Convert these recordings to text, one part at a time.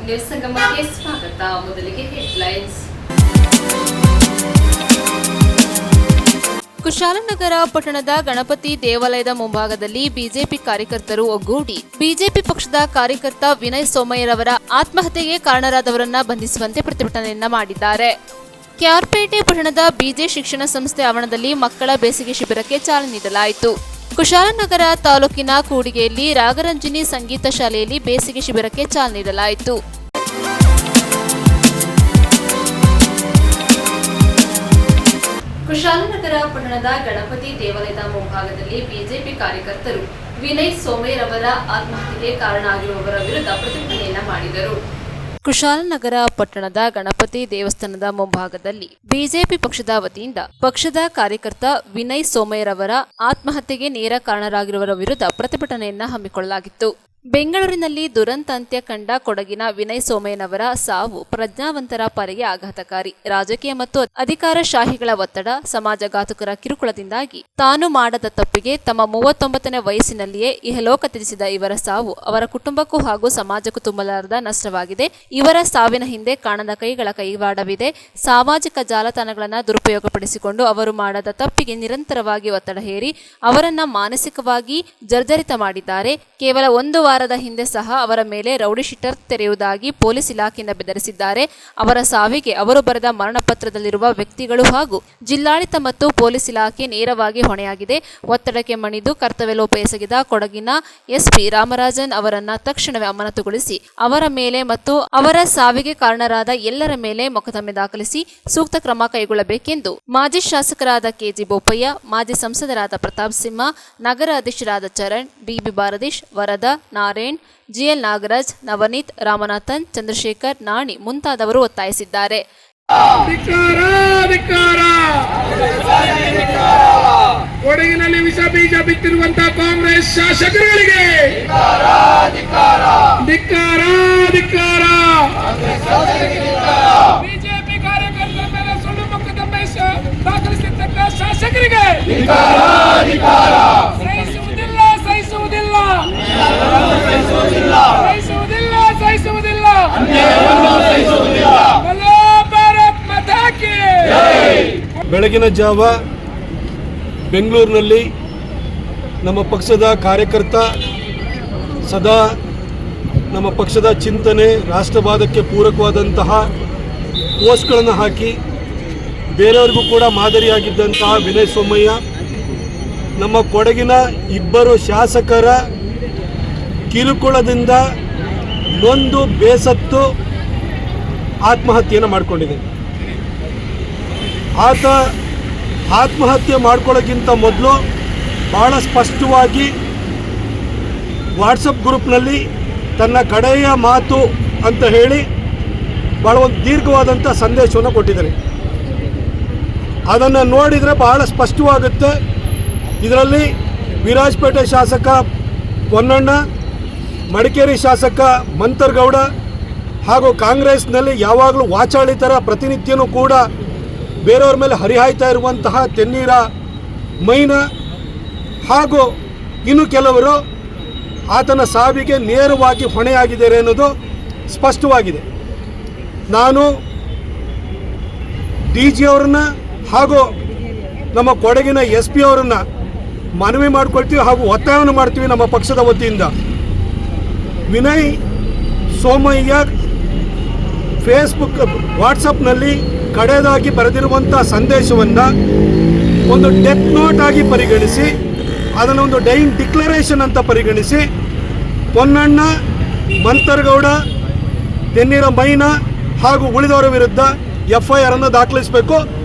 News ಸಂಗಮಕ್ಕೆ ಸ್ವಾಗತ. ಮೊದಲಿಗೆ headlines. Kushalnagar ಪಟ್ಟಣದ ಗಣಪತಿ ದೇವಾಲಯದ ಮುಂಭಾಗದಲ್ಲಿ ಬಿಜೆಪಿ ಕಾರ್ಯಕರ್ತರು ಒಗ್ಗೂಡಿ ಬಿಜೆಪಿ ಪಕ್ಷದ ಕಾರ್ಯಕರ್ತ ವಿನಯ್ ಸೋಮಯ್ಯರವರ ಆತ್ಮಹತ್ಯೆಗೆ ಕಾರಣರಾದವರನ್ನ ಬಂಧಿಸುವಂತೆ ಪ್ರತಿಭಟನೆಯನ್ನ ಮಾಡಿದ್ದಾರೆ. ಕೆಆರ್ಪೇಟೆ ಪಟ್ಟಣದ ಬಿಜೆ ಶಿಕ್ಷಣ ಸಂಸ್ಥೆ ಆವರಣದಲ್ಲಿ ಮಕ್ಕಳ ಬೇಸಿಗೆ ಶಿಬಿರಕ್ಕೆ ಚಾಲನೆ ನೀಡಲಾಯಿತು. ಕುಶಾಲನಗರ ತಾಲೂಕಿನ ಕೂಡಿಗೆಯಲ್ಲಿ ರಾಗರಂಜಿನಿ ಸಂಗೀತ ಶಾಲೆಯಲ್ಲಿ ಬೇಸಿಗೆ ಶಿಬಿರಕ್ಕೆ ಚಾಲನೆ ನೀಡಲಾಯಿತು. ಕುಶಾಲನಗರ ಪಟ್ಟಣದ ಗಣಪತಿ ದೇವಾಲಯದ ಮುಂಭಾಗದಲ್ಲಿ ಬಿಜೆಪಿ ಕಾರ್ಯಕರ್ತರು ವಿನಯ್ ಸೋಮಯ್ಯರವರ ಆತ್ಮಹತ್ಯೆಗೆ ಕಾರಣ ಆಗಿರುವವರ ವಿರುದ್ಧ ಪ್ರತಿಭಟನೆಯನ್ನ ಮಾಡಿದರು. ಕುಶಾಲನಗರ ಪಟ್ಟಣದ ಗಣಪತಿ ದೇವಸ್ಥಾನದ ಮುಂಭಾಗದಲ್ಲಿ ಬಿಜೆಪಿ ಪಕ್ಷದ ವತಿಯಿಂದ ಪಕ್ಷದ ಕಾರ್ಯಕರ್ತ ವಿನಯ್ ಸೋಮಯ್ಯರವರ ಆತ್ಮಹತ್ಯೆಗೆ ನೇರ ಕಾರಣರಾಗಿರುವವರ ವಿರುದ್ಧ ಪ್ರತಿಭಟನೆಯನ್ನ ಹಮ್ಮಿಕೊಳ್ಳಲಾಗಿತ್ತು. ಬೆಂಗಳೂರಿನಲ್ಲಿ ದುರಂತಾಂತ್ಯ ಕಂಡ ಕೊಡಗಿನ ವಿನಯ್ ಸೋಮಯ್ಯನವರ ಸಾವು ಪ್ರಜ್ಞಾವಂತರ ಪಾಲಿಗೆ ಆಘಾತಕಾರಿ. ರಾಜಕೀಯ ಮತ್ತು ಅಧಿಕಾರಶಾಹಿಗಳ ಒತ್ತಡ, ಸಮಾಜಘಾತುಕರ ಕಿರುಕುಳದಿಂದಾಗಿ ತಾನು ಮಾಡದ ತಪ್ಪಿಗೆ ತಮ್ಮ 39ನೇ ವಯಸ್ಸಿನಲ್ಲಿಯೇ ಇಹಲೋಕ ತ್ಯಜಿಸಿದ ಇವರ ಸಾವು ಅವರ ಕುಟುಂಬಕ್ಕೂ ಹಾಗೂ ಸಮಾಜಕ್ಕೂ ತುಂಬಲಾರದ ನಷ್ಟವಾಗಿದೆ. ಇವರ ಸಾವಿನ ಹಿಂದೆ ಕಾಣದ ಕೈಗಳ ಕೈವಾಡವಿದೆ. ಸಾಮಾಜಿಕ ಜಾಲತಾಣಗಳನ್ನು ದುರುಪಯೋಗಪಡಿಸಿಕೊಂಡು ಅವರು ಮಾಡದ ತಪ್ಪಿಗೆ ನಿರಂತರವಾಗಿ ಒತ್ತಡ ಹೇರಿ ಅವರನ್ನ ಮಾನಸಿಕವಾಗಿ ಜರ್ಜರಿತ ಮಾಡಿದ್ದಾರೆ. ಕೇವಲ ಒಂದು ವಾರದ ಹಿಂದೆ ಸಹ ಅವರ ಮೇಲೆ ರೌಡಿ ಶೀಟರ್ ತೆರೆಯುವುದಾಗಿ ಪೊಲೀಸ್ ಇಲಾಖೆಯಿಂದ ಬೆದರಿಸಿದ್ದಾರೆ. ಅವರ ಸಾವಿಗೆ ಅವರು ಬರೆದ ಮರಣ ಪತ್ರದಲ್ಲಿರುವ ವ್ಯಕ್ತಿಗಳು ಹಾಗೂ ಜಿಲ್ಲಾಡಳಿತ ಮತ್ತು ಪೊಲೀಸ್ ಇಲಾಖೆ ನೇರವಾಗಿ ಹೊಣೆಯಾಗಿದೆ. ಒತ್ತಡಕ್ಕೆ ಮಣಿದು ಕರ್ತವ್ಯ ಲೋಪ ಎಸಗಿದ ಕೊಡಗಿನ ಎಸ್ಪಿ ರಾಮರಾಜನ್ ಅವರನ್ನ ತಕ್ಷಣವೇ ಅಮಾನತುಗೊಳಿಸಿ ಅವರ ಮೇಲೆ ಮತ್ತು ಅವರ ಸಾವಿಗೆ ಕಾರಣರಾದ ಎಲ್ಲರ ಮೇಲೆ ಮೊಕದ್ದಮೆ ದಾಖಲಿಸಿ ಸೂಕ್ತ ಕ್ರಮ ಕೈಗೊಳ್ಳಬೇಕೆಂದು ಮಾಜಿ ಶಾಸಕರಾದ ಕೆಜಿ ಬೋಪಯ್ಯ, ಮಾಜಿ ಸಂಸದರಾದ ಪ್ರತಾಪ್ ಸಿಂಹ, ನಗರ ಅಧ್ಯಕ್ಷರಾದ ಚರಣ್, ಬಿಬಿ ಭಾರತೀಶ್, ವರದ, ನಾರಾಯಣ್, ಜಿಎಲ್ ನಾಗರಾಜ್, ನವನೀತ್, ರಾಮನಾಥನ್, ಚಂದ್ರಶೇಖರ್, ನಾಣಿ ಮುಂತಾದವರು ಒತ್ತಾಯಿಸಿದ್ದಾರೆ. ಕೊಡಗಿನಲ್ಲಿ ವಿಷ ಬೀಜ ಬಿತ್ತಿರುವಂತಹ ಕಾಂಗ್ರೆಸ್ ಶಾಸಕರುಗಳಿಗೆ ಬಿಜೆಪಿ ಕಾರ್ಯಕರ್ತರ ಮೇಲೆ ಸುಳ್ಳು ಮೊಕದ್ದಮೆ ದಾಖಲಿಸಿರ್ತಕ್ಕ ಶಾಸಕರಿಗೆ ಸಹಿಸುವುದಿಲ್ಲ. ಬೆಳಗಿನ ಜಾವ ಬೆಂಗಳೂರಿನಲ್ಲಿ ನಮ್ಮ ಪಕ್ಷದ ಕಾರ್ಯಕರ್ತ ಸದಾ ನಮ್ಮ ಪಕ್ಷದ ಚಿಂತನೆ, ರಾಷ್ಟ್ರವಾದಕ್ಕೆ ಪೂರಕವಾದಂತಹ ಪೋಸ್ಟ್ಗಳನ್ನು ಹಾಕಿ ಬೇರೆಯವ್ರಿಗೂ ಕೂಡ ಮಾದರಿಯಾಗಿದ್ದಂತಹ ವಿನಯ್ ಸೋಮಯ್ಯ ನಮ್ಮ ಕೊಡಗಿನ ಇಬ್ಬರು ಶಾಸಕರ ಕಿರುಕುಳದಿಂದ ನೊಂದು ಬೇಸತ್ತು ಆತ್ಮಹತ್ಯೆಯನ್ನು ಮಾಡಿಕೊಂಡಿದೆ. ಆತ ಆತ್ಮಹತ್ಯೆ ಮಾಡ್ಕೊಳ್ಳೋಕ್ಕಿಂತ ಮೊದಲು ಭಾಳ ಸ್ಪಷ್ಟವಾಗಿ ವಾಟ್ಸಪ್ ಗ್ರೂಪ್ನಲ್ಲಿ ತನ್ನ ಕಡೆಯ ಮಾತು ಅಂತ ಹೇಳಿ ಭಾಳ ಒಂದು ದೀರ್ಘವಾದಂಥ ಸಂದೇಶವನ್ನು ಕೊಟ್ಟಿದ್ದಾರೆ. ಅದನ್ನು ನೋಡಿದರೆ ಭಾಳ ಸ್ಪಷ್ಟವಾಗುತ್ತೆ. ಇದರಲ್ಲಿ ವಿರಾಜಪೇಟೆ ಶಾಸಕ ಪೊನ್ನಣ್ಣ, ಮಡಿಕೇರಿ ಶಾಸಕ ಮಂತರ್ಗೌಡ ಹಾಗೂ ಕಾಂಗ್ರೆಸ್ನಲ್ಲಿ ಯಾವಾಗಲೂ ವಾಚಾಳಿ ಥರ ಪ್ರತಿನಿತ್ಯನೂ ಕೂಡ ಬೇರೆಯವ್ರ ಮೇಲೆ ಹರಿಹಾಯ್ತಾ ಇರುವಂತಹ ತೆನ್ನೀರ ಮೈನ ಹಾಗೂ ಇನ್ನು ಕೆಲವರು ಆತನ ಸಾವಿಗೆ ನೇರವಾಗಿ ಹೊಣೆಯಾಗಿದ್ದಾರೆ ಅನ್ನೋದು ಸ್ಪಷ್ಟವಾಗಿದೆ. ನಾನು DG ಅವರನ್ನ ಹಾಗೂ ನಮ್ಮ ಕೊಡಗಿನ SP ಅವರನ್ನು ಮನವಿ ಮಾಡಿಕೊಳ್ತೀವಿ ಹಾಗೂ ಒತ್ತಾಯವನ್ನು ಮಾಡ್ತೀವಿ. ನಮ್ಮ ಪಕ್ಷದ ವತಿಯಿಂದ ವಿನಯ್ ಸೋಮಯ್ಯ ಫೇಸ್ಬುಕ್, ವಾಟ್ಸಪ್ನಲ್ಲಿ ಕಡೆಯದಾಗಿ ಬರೆದಿರುವಂಥ ಸಂದೇಶವನ್ನು ಒಂದು ಡೆತ್ ನೋಟ್ ಆಗಿ ಪರಿಗಣಿಸಿ, ಅದನ್ನು ಒಂದು ಡೈಯಿಂಗ್ ಡಿಕ್ಲರೇಷನ್ ಅಂತ ಪರಿಗಣಿಸಿ ಪೊನ್ನಣ್ಣ, ಮಂತರ್ಗೌಡ, ತೆನ್ನೀರ ಮೈನ ಹಾಗೂ ಉಳಿದವರ ವಿರುದ್ಧ FIR ಅನ್ನು ದಾಖಲಿಸಬೇಕು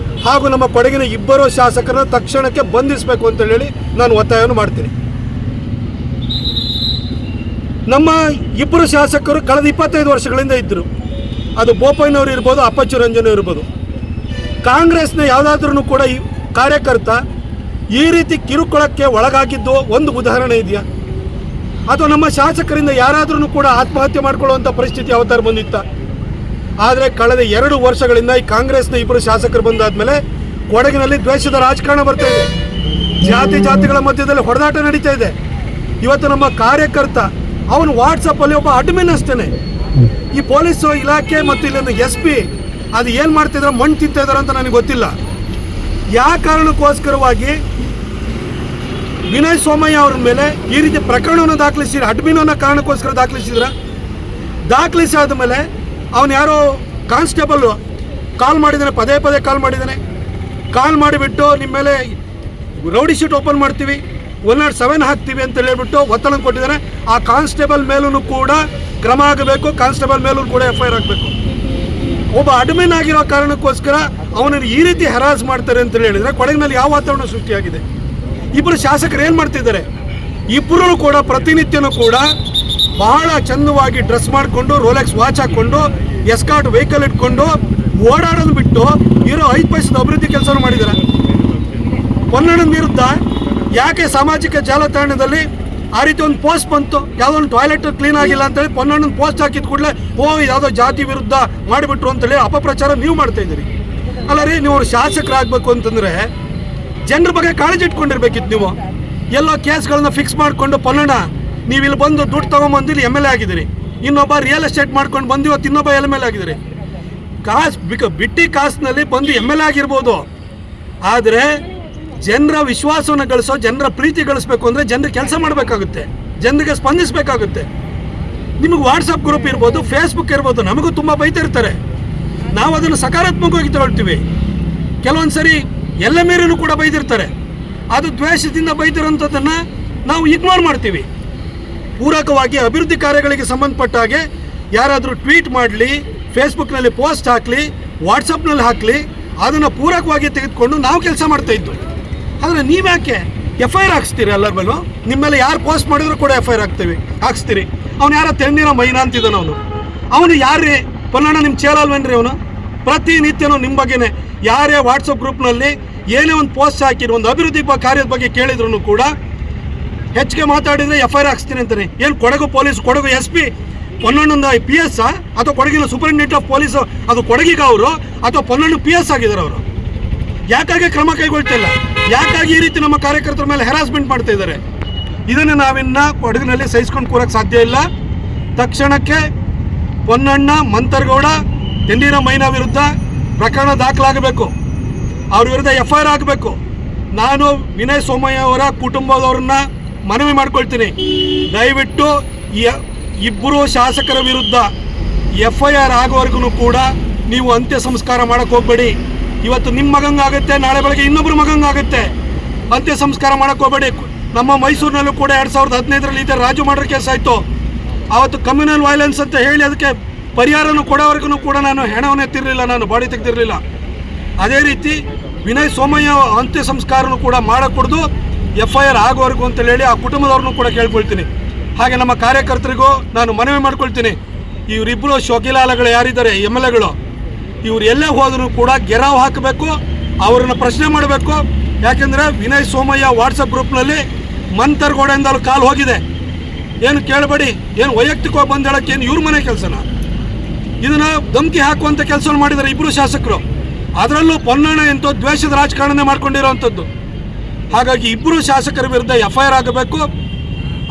ಹಾಗೂ ನಮ್ಮ ಕೊಡಗಿನ ಇಬ್ಬರು ಶಾಸಕರನ್ನು ತಕ್ಷಣಕ್ಕೆ ಬಂಧಿಸಬೇಕು ಅಂತ ಹೇಳಿ ನಾನು ಒತ್ತಾಯವನ್ನು ಮಾಡ್ತೀನಿ. ನಮ್ಮ ಇಬ್ಬರು ಶಾಸಕರು ಕಳೆದ 25 ವರ್ಷಗಳಿಂದ ಇದ್ದರು. ಅದು ಬೋಪಯ್ಯನವರು ಇರ್ಬೋದು, ಅಪ್ಪಚ್ಚು ರಂಜನ್ ಇರ್ಬೋದು. ಕಾಂಗ್ರೆಸ್ನ ಯಾವುದಾದ್ರೂ ಕೂಡ ಈ ಕಾರ್ಯಕರ್ತ ಈ ರೀತಿ ಕಿರುಕುಳಕ್ಕೆ ಒಳಗಾಗಿದ್ದು ಒಂದು ಉದಾಹರಣೆ ಇದೆಯಾ? ಅಥವಾ ನಮ್ಮ ಶಾಸಕರಿಂದ ಯಾರಾದ್ರೂ ಕೂಡ ಆತ್ಮಹತ್ಯೆ ಮಾಡಿಕೊಳ್ಳುವಂಥ ಪರಿಸ್ಥಿತಿ ಯಾವತ್ತಾರು ಬಂದಿತ್ತ? ಆದರೆ ಕಳೆದ 2 ವರ್ಷಗಳಿಂದ ಈ ಕಾಂಗ್ರೆಸ್ನ ಇಬ್ಬರು ಶಾಸಕರು ಬಂದಾದ್ಮೇಲೆ ಕೊಡಗಿನಲ್ಲಿ ದ್ವೇಷದ ರಾಜಕಾರಣ ಬರ್ತಾ ಇದೆ. ಜಾತಿಗಳ ಮಧ್ಯದಲ್ಲಿ ಹೊಡೆದಾಟ ನಡೀತಾ ಇದೆ. ಇವತ್ತು ನಮ್ಮ ಕಾರ್ಯಕರ್ತ ಅವನು ವಾಟ್ಸಪ್ಪಲ್ಲಿ ಒಬ್ಬ ಅಡ್ಮಿನ್ ಅಷ್ಟೇ, ಈ ಪೊಲೀಸ್ ಇಲಾಖೆ ಮತ್ತು ಇಲ್ಲಿನ SP ಅದು ಏನು ಮಾಡ್ತಿದ್ದಾರೆ, ಮಣ್ಣು ತಿಂತಿದ್ದಾರೆ ಅಂತ ನನಗೆ ಗೊತ್ತಿಲ್ಲ. ಯಾವ ಕಾರಣಕ್ಕೋಸ್ಕರವಾಗಿ ವಿನಯ್ ಸೋಮಯ್ಯ ಅವ್ರ ಮೇಲೆ ಈ ರೀತಿ ಪ್ರಕರಣವನ್ನು ದಾಖಲಿಸಿದ್ರೆ, ಅಡ್ಮಿನ್ ಅನ್ನೋ ಕಾರಣಕ್ಕೋಸ್ಕರ ದಾಖಲಿಸಿ ಆದಮೇಲೆ ಅವನು ಯಾರೋ ಕಾನ್ಸ್ಟೇಬಲ್ ಕಾಲ್ ಮಾಡಿದ್ದಾನೆ, ಪದೇ ಪದೇ ಕಾಲ್ ಮಾಡಿಬಿಟ್ಟು ನಿಮ್ಮ ಮೇಲೆ ರೌಡಿ ಶೀಟ್ ಓಪನ್ ಮಾಡ್ತೀವಿ, 107 ಹಾಕ್ತೀವಿ ಅಂತ ಹೇಳ್ಬಿಟ್ಟು ಒತ್ತಡ ಕೊಟ್ಟಿದ್ದಾನೆ. ಆ ಕಾನ್ಸ್ಟೇಬಲ್ ಮೇಲೂ ಕೂಡ ಕ್ರಮ ಆಗಬೇಕು, ಕಾನ್ಸ್ಟೇಬಲ್ ಮೇಲೂ ಕೂಡ FIR ಆಗಬೇಕು. ಒಬ್ಬ ಅಡ್ಮಿನ್ ಆಗಿರೋ ಕಾರಣಕ್ಕೋಸ್ಕರ ಅವನನ್ನು ಈ ರೀತಿ ಹರಾಸ್ ಮಾಡ್ತಾರೆ ಅಂತ ಹೇಳಿದರೆ ಕೊಡಗಿನಲ್ಲಿ ಯಾವ ವಾತಾವರಣ ಸೃಷ್ಟಿಯಾಗಿದೆ? ಇಬ್ಬರು ಶಾಸಕರು ಏನು ಮಾಡ್ತಿದ್ದಾರೆ? ಇಬ್ಬರೂ ಕೂಡ ಪ್ರತಿನಿತ್ಯನೂ ಕೂಡ ಬಹಳ ಚಂದವಾಗಿ ಡ್ರೆಸ್ ಮಾಡಿಕೊಂಡು, ರೋಲೆಕ್ಸ್ ವಾಚ್ ಹಾಕ್ಕೊಂಡು, ಎಸ್ಕಾರ್ಟ್ ವೆಹಿಕಲ್ ಇಟ್ಕೊಂಡು ಓಡಾಡೋದು ಬಿಟ್ಟು ಇರೋ 5 ಪೈಸದ ಅಭಿವೃದ್ಧಿ ಕೆಲಸ ಮಾಡಿದ್ದಾರೆ. ಪೊನ್ನಣ್ಣನ ವಿರುದ್ಧ ಯಾಕೆ ಸಾಮಾಜಿಕ ಜಾಲತಾಣದಲ್ಲಿ ಆ ರೀತಿ ಒಂದು ಪೋಸ್ಟ್ ಬಂತು, ಯಾವುದೋ ಒಂದು ಟಾಯ್ಲೆಟ್ ಕ್ಲೀನ್ ಆಗಿಲ್ಲ ಅಂತೇಳಿ ಪೊನ್ನಣ್ಣನ ಪೋಸ್ಟ್ ಹಾಕಿದ ಕೂಡಲೇ ಯಾವುದೋ ಜಾತಿ ವಿರುದ್ಧ ಮಾಡಿಬಿಟ್ರು ಅಂತೇಳಿ ಅಪಪ್ರಚಾರ ನೀವು ಮಾಡ್ತಾ ಇದ್ದೀರಿ. ಅಲ್ಲ ರೀ, ನೀವು ಶಾಸಕರಾಗಬೇಕು ಅಂತಂದರೆ ಜನರ ಬಗ್ಗೆ ಕಾಳಜಿ ಇಟ್ಕೊಂಡಿರ್ಬೇಕಿತ್ತು. ನೀವು ಎಲ್ಲೋ ಕೇಸ್ಗಳನ್ನ ಫಿಕ್ಸ್ ಮಾಡಿಕೊಂಡು, ಪೊನ್ನಣ್ಣ ನೀವು ಇಲ್ಲಿ ಬಂದು ದುಡ್ಡು ತೊಗೊಂಬಂದು ಇಲ್ಲಿ MLA ಆಗಿದ್ದೀರಿ, ಇನ್ನೊಬ್ಬ ರಿಯಲ್ ಎಸ್ಟೇಟ್ ಮಾಡ್ಕೊಂಡು ಬಂದು ಇವತ್ತು ಇನ್ನೊಬ್ಬ MLA ಆಗಿದ್ದೀರಿ. ಬಿಟ್ಟಿ ಕಾಸಿನಲ್ಲಿ ಬಂದು MLA ಆಗಿರ್ಬೋದು, ಆದರೆ ಜನರ ವಿಶ್ವಾಸವನ್ನು ಗಳಿಸೋ, ಜನರ ಪ್ರೀತಿ ಗಳಿಸ್ಬೇಕು ಅಂದರೆ ಜನರಿಗೆ ಕೆಲಸ ಮಾಡಬೇಕಾಗುತ್ತೆ, ಜನರಿಗೆ ಸ್ಪಂದಿಸಬೇಕಾಗುತ್ತೆ. ನಿಮಗೆ ವಾಟ್ಸಪ್ ಗ್ರೂಪ್ ಇರ್ಬೋದು, ಫೇಸ್ಬುಕ್ ಇರ್ಬೋದು, ನಮಗೂ ತುಂಬ ಬೈತಿರ್ತಾರೆ. ನಾವು ಅದನ್ನು ಸಕಾರಾತ್ಮಕವಾಗಿ ತಗೊಳ್ತೀವಿ. ಕೆಲವೊಂದು ಸರಿ ಎಲ್ಲ ಮೇರೂ ಕೂಡ ಬೈದಿರ್ತಾರೆ. ಅದು ದ್ವೇಷದಿಂದ ಬೈದಿರೋಂಥದ್ದನ್ನು ನಾವು ಇಗ್ನೋರ್ ಮಾಡ್ತೀವಿ. ಪೂರಕವಾಗಿ ಅಭಿವೃದ್ಧಿ ಕಾರ್ಯಗಳಿಗೆ ಸಂಬಂಧಪಟ್ಟ ಹಾಗೆ ಯಾರಾದರೂ ಟ್ವೀಟ್ ಮಾಡಲಿ, ಫೇಸ್ಬುಕ್ನಲ್ಲಿ ಪೋಸ್ಟ್ ಹಾಕಲಿ, ವಾಟ್ಸಪ್ನಲ್ಲಿ ಹಾಕಲಿ, ಅದನ್ನು ಪೂರಕವಾಗಿ ತೆಗೆದುಕೊಂಡು ನಾವು ಕೆಲಸ ಮಾಡ್ತಾಯಿದ್ದು. ಆದರೆ ನೀವ್ಯಾಕೆ FIR ಹಾಕ್ಸ್ತೀರಿ? ಎಲ್ಲರ ಮೇಲೂ ನಿಮ್ಮ ಮೇಲೆ ಯಾರು ಪೋಸ್ಟ್ ಮಾಡಿದ್ರು ಕೂಡ FIR ಹಾಕ್ಸ್ತೀರಿ. ಅವ್ನು ಯಾರೋ ತೆಂದಿರೋ ಮೈನಾ ಅಂತಿದ್ದಾನೆ. ಅವನು ಯಾರೇ ಪೊನ್ನಣ್ಣ ನಿಮ್ಮ ಚೇಲಲ್ವೇನ್ರಿ? ಅವನು ಪ್ರತಿನಿತ್ಯನೂ ನಿಮ್ಮ ಬಗ್ಗೆನೇ ಯಾರೇ ವಾಟ್ಸಪ್ ಗ್ರೂಪ್ನಲ್ಲಿ ಏನೇ ಒಂದು ಪೋಸ್ಟ್ ಹಾಕಿರೋ, ಒಂದು ಅಭಿವೃದ್ಧಿ ಕಾರ್ಯದ ಬಗ್ಗೆ ಕೇಳಿದ್ರು ಕೂಡ ಹೆಚ್ಚಿಗೆ ಮಾತಾಡಿದರೆ FIR ಹಾಕ್ಸ್ತೀನಿ ಅಂತಾನೆ. ಏನು Kodagu police, Kodagu SP ಪೊನ್ನಣ್ಣನ PS ಅಥವಾ ಕೊಡಗಿನ ಸೂಪರಿಂಟೆಂಡೆಂಟ್ ಆಫ್ ಪೊಲೀಸ್ ಅದು ಕೊಡಗಿಗ ಅವರು ಅಥವಾ ಪೊನ್ನಣ್ಣ PS ಆಗಿದ್ದಾರೆ ಅವರು? ಯಾಕಾಗಿ ಕ್ರಮ ಕೈಗೊಳ್ತಿಲ್ಲ? ಯಾಕಾಗಿ ಈ ರೀತಿ ನಮ್ಮ ಕಾರ್ಯಕರ್ತರ ಮೇಲೆ ಹೆರಾಸ್ಮೆಂಟ್ ಮಾಡ್ತಾ ಇದ್ದಾರೆ? ಇದನ್ನು ನಾವಿನ್ನ ಕೊಡಗಿನಲ್ಲಿ ಸಹಿಸ್ಕೊಂಡು ಕೂರಕ್ಕೆ ಸಾಧ್ಯ ಇಲ್ಲ. ತಕ್ಷಣಕ್ಕೆ ಪೊನ್ನಣ್ಣ, ಮಂತರ್ಗೌಡ, ತೆಂಡಿನ ಮೈನಾ ವಿರುದ್ಧ ಪ್ರಕರಣ ದಾಖಲಾಗಬೇಕು, ಅವ್ರ ವಿರುದ್ಧ FIR ಆಗಬೇಕು. ನಾನು ವಿನಯ್ ಸೋಮಯ್ಯ ಅವರ ಕುಟುಂಬದವ್ರನ್ನ ಮನವಿ ಮಾಡ್ಕೊಳ್ತೀನಿ, ದಯವಿಟ್ಟು ಈ ಇಬ್ಬರು ಶಾಸಕರ ವಿರುದ್ಧ FIR ಆಗೋವರೆಗೂ ಕೂಡ ನೀವು ಅಂತ್ಯ ಸಂಸ್ಕಾರ ಮಾಡೋಕ್ಕೆ ಹೋಗಬೇಡಿ. ಇವತ್ತು ನಿಮ್ಮ ಮಗಂಗಾಗುತ್ತೆ, ನಾಳೆ ಬೆಳಗ್ಗೆ ಇನ್ನೊಬ್ಬರು ಮಗಂಗಾಗುತ್ತೆ. ಅಂತ್ಯ ಸಂಸ್ಕಾರ ಮಾಡೋಕ್ಕೆ ಹೋಗಬೇಡಿ. ನಮ್ಮ ಮೈಸೂರಿನಲ್ಲೂ ಕೂಡ 2015ರಲ್ಲಿ ಈ ಥರ ರಾಜು ಮಾಡ್ರ ಕೇಸ್ ಆಯಿತು. ಆವತ್ತು ಕಮ್ಯುನಲ್ ವೈಲೆನ್ಸ್ ಅಂತ ಹೇಳಿ ಅದಕ್ಕೆ ಪರಿಹಾರನೂ ಕೊಡೋವರೆಗೂ ಕೂಡ ನಾನು ಹೆಣವನ್ನು ಎತ್ತಿರಲಿಲ್ಲ, ನಾನು ಬಾಡಿ ತೆಗೆದಿರಲಿಲ್ಲ. ಅದೇ ರೀತಿ ವಿನಯ್ ಸೋಮಯ್ಯ ಅಂತ್ಯ ಸಂಸ್ಕಾರನೂ ಕೂಡ ಮಾಡಕೂಡ್ದು, FIR ಆಗೋವರೆಗೂ ಅಂತ ಹೇಳಿ ಆ ಕುಟುಂಬದವ್ರನ್ನೂ ಕೂಡ ಕೇಳ್ಕೊಳ್ತೀನಿ. ಹಾಗೆ ನಮ್ಮ ಕಾರ್ಯಕರ್ತರಿಗೂ ನಾನು ಮನವಿ ಮಾಡ್ಕೊಳ್ತೀನಿ, ಇವರಿಬ್ಬರು ಶೋಕಿಲಾಲಗಳು ಯಾರಿದ್ದಾರೆ MLAಗಳು, ಇವ್ರು ಎಲ್ಲೇ ಹೋದರೂ ಕೂಡ ಗೆರಾವ್ ಹಾಕಬೇಕು, ಅವರನ್ನು ಪ್ರಶ್ನೆ ಮಾಡಬೇಕು. ಯಾಕೆಂದರೆ ವಿನಯ್ ಸೋಮಯ್ಯ ವಾಟ್ಸಪ್ ಗ್ರೂಪ್ನಲ್ಲಿ ಮಂತರ್ಗೌಡೆಯಿಂದ ಅಲ್ಲಿ ಕಾಲ್ ಹೋಗಿದೆ, ಏನು ಕೇಳಬೇಡಿ, ಏನು ವೈಯಕ್ತಿಕವಾಗಿ ಬಂದು ಹೇಳೋಕ್ಕೆ ಏನು ಇವ್ರ ಮನೆ ಕೆಲಸನ? ಇದನ್ನು ಧಮಕಿ ಹಾಕುವಂಥ ಕೆಲಸ ಮಾಡಿದ್ದಾರೆ ಇಬ್ಬರು ಶಾಸಕರು. ಅದರಲ್ಲೂ ಪೊನ್ನಣ್ಣ ಎಂತೋ ದ್ವೇಷದ ರಾಜಕಾರಣನೇ ಮಾಡ್ಕೊಂಡಿರೋವಂಥದ್ದು. ಹಾಗಾಗಿ ಇಬ್ಬರು ಶಾಸಕರ ವಿರುದ್ಧ FIR ಆಗಬೇಕು,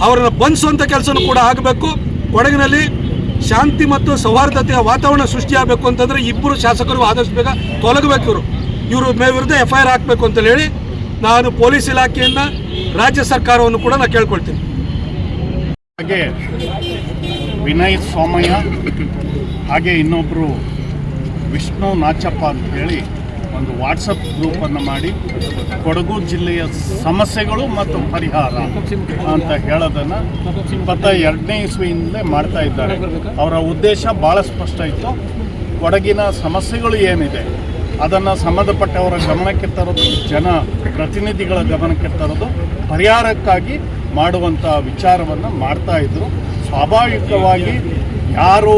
ಅವರನ್ನು ಬಂಧಿಸುವಂಥ ಕೆಲಸನೂ ಕೂಡ ಆಗಬೇಕು. ಕೊಡಗಿನಲ್ಲಿ ಶಾಂತಿ ಮತ್ತು ಸೌಹಾರ್ದತೆಯ ವಾತಾವರಣ ಸೃಷ್ಟಿಯಾಗಬೇಕು ಅಂತಂದರೆ ಇಬ್ಬರು ಶಾಸಕರು ಆದಷ್ಟು ಬೇಗ ತೊಲಗಬೇಕು. ಇವರು ವಿರುದ್ಧ FIR ಹಾಕಬೇಕು ಅಂತ ಹೇಳಿ ನಾನು ಪೊಲೀಸ್ ಇಲಾಖೆಯನ್ನು, ರಾಜ್ಯ ಸರ್ಕಾರವನ್ನು ಕೂಡ ನಾನು ಕೇಳ್ಕೊಳ್ತೀನಿ. ಹಾಗೆ ವಿನಯ್ ಸೋಮಯ್ಯ ಹಾಗೆ ಇನ್ನೊಬ್ಬರು ವಿಷ್ಣು ನಾಚಪ್ಪ ಅಂತ ಹೇಳಿ ಒಂದು ವಾಟ್ಸಪ್ ಗ್ರೂಪನ್ನು ಮಾಡಿ ಕೊಡಗು ಜಿಲ್ಲೆಯ ಸಮಸ್ಯೆಗಳು ಮತ್ತು ಪರಿಹಾರ ಅಂತ ಹೇಳೋದನ್ನು 22ನೇ ಇಸ್ವಿಯಿಂದಲೇ ಮಾಡ್ತಾ ಇದ್ದಾರೆ. ಅವರ ಉದ್ದೇಶ ಭಾಳ ಸ್ಪಷ್ಟ ಇತ್ತು. ಕೊಡಗಿನ ಸಮಸ್ಯೆಗಳು ಏನಿದೆ ಅದನ್ನು ಸಂಬಂಧಪಟ್ಟವರ ಗಮನಕ್ಕೆ ತರೋದು, ಜನ ಪ್ರತಿನಿಧಿಗಳ ಗಮನಕ್ಕೆ ತರೋದು, ಪರಿಹಾರಕ್ಕಾಗಿ ಮಾಡುವಂಥ ವಿಚಾರವನ್ನು ಮಾಡ್ತಾಯಿದ್ರು. ಸ್ವಾಭಾವಿಕವಾಗಿ ಯಾರು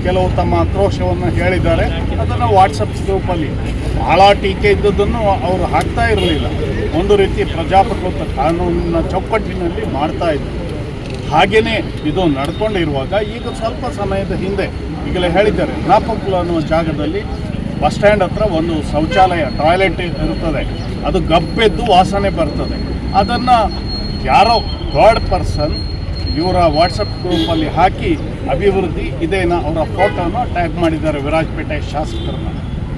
ಕೆಲವು ತಮ್ಮ ಆಕ್ರೋಶವನ್ನು ಹೇಳಿದ್ದಾರೆ ಅದನ್ನು ವಾಟ್ಸಪ್ ಗ್ರೂಪಲ್ಲಿ ಭಾಳ ಟೀಕೆ ಇದ್ದದ್ದನ್ನು ಅವರು ಹಾಕ್ತಾ ಇರಲಿಲ್ಲ. ಒಂದು ರೀತಿ ಪ್ರಜಾಪ್ರಭುತ್ವ ಕಾನೂನಿನ ಚೌಕಟ್ಟಿನಲ್ಲಿ ಮಾಡ್ತಾಯಿದ್ರು. ಹಾಗೆಯೇ ಇದು ನಡ್ಕೊಂಡಿರುವಾಗ ಈಗ ಸ್ವಲ್ಪ ಸಮಯದ ಹಿಂದೆ ಈಗಲೇ ಹೇಳಿದ್ದಾರೆ, ನಾಪಕ್ಲು ಅನ್ನುವ ಜಾಗದಲ್ಲಿ ಬಸ್ ಸ್ಟ್ಯಾಂಡ್ ಹತ್ರ ಒಂದು ಶೌಚಾಲಯ ಟಾಯ್ಲೆಟ್ ಇರುತ್ತದೆ, ಅದು ಗಬ್ಬೆದ್ದು ವಾಸನೆ ಬರ್ತದೆ. ಅದನ್ನು ಯಾರೋ ಥರ್ಡ್ ಪರ್ಸನ್ ಇವರ ವಾಟ್ಸಪ್ ಗ್ರೂಪಲ್ಲಿ ಹಾಕಿ ಅಭಿವೃದ್ಧಿ ಇದೇನ ಅವರ ಫೋಟೋನ ಟ್ಯಾಗ್ ಮಾಡಿದ್ದಾರೆ ವಿರಾಜಪೇಟೆ ಶಾಸಕರನ್ನ.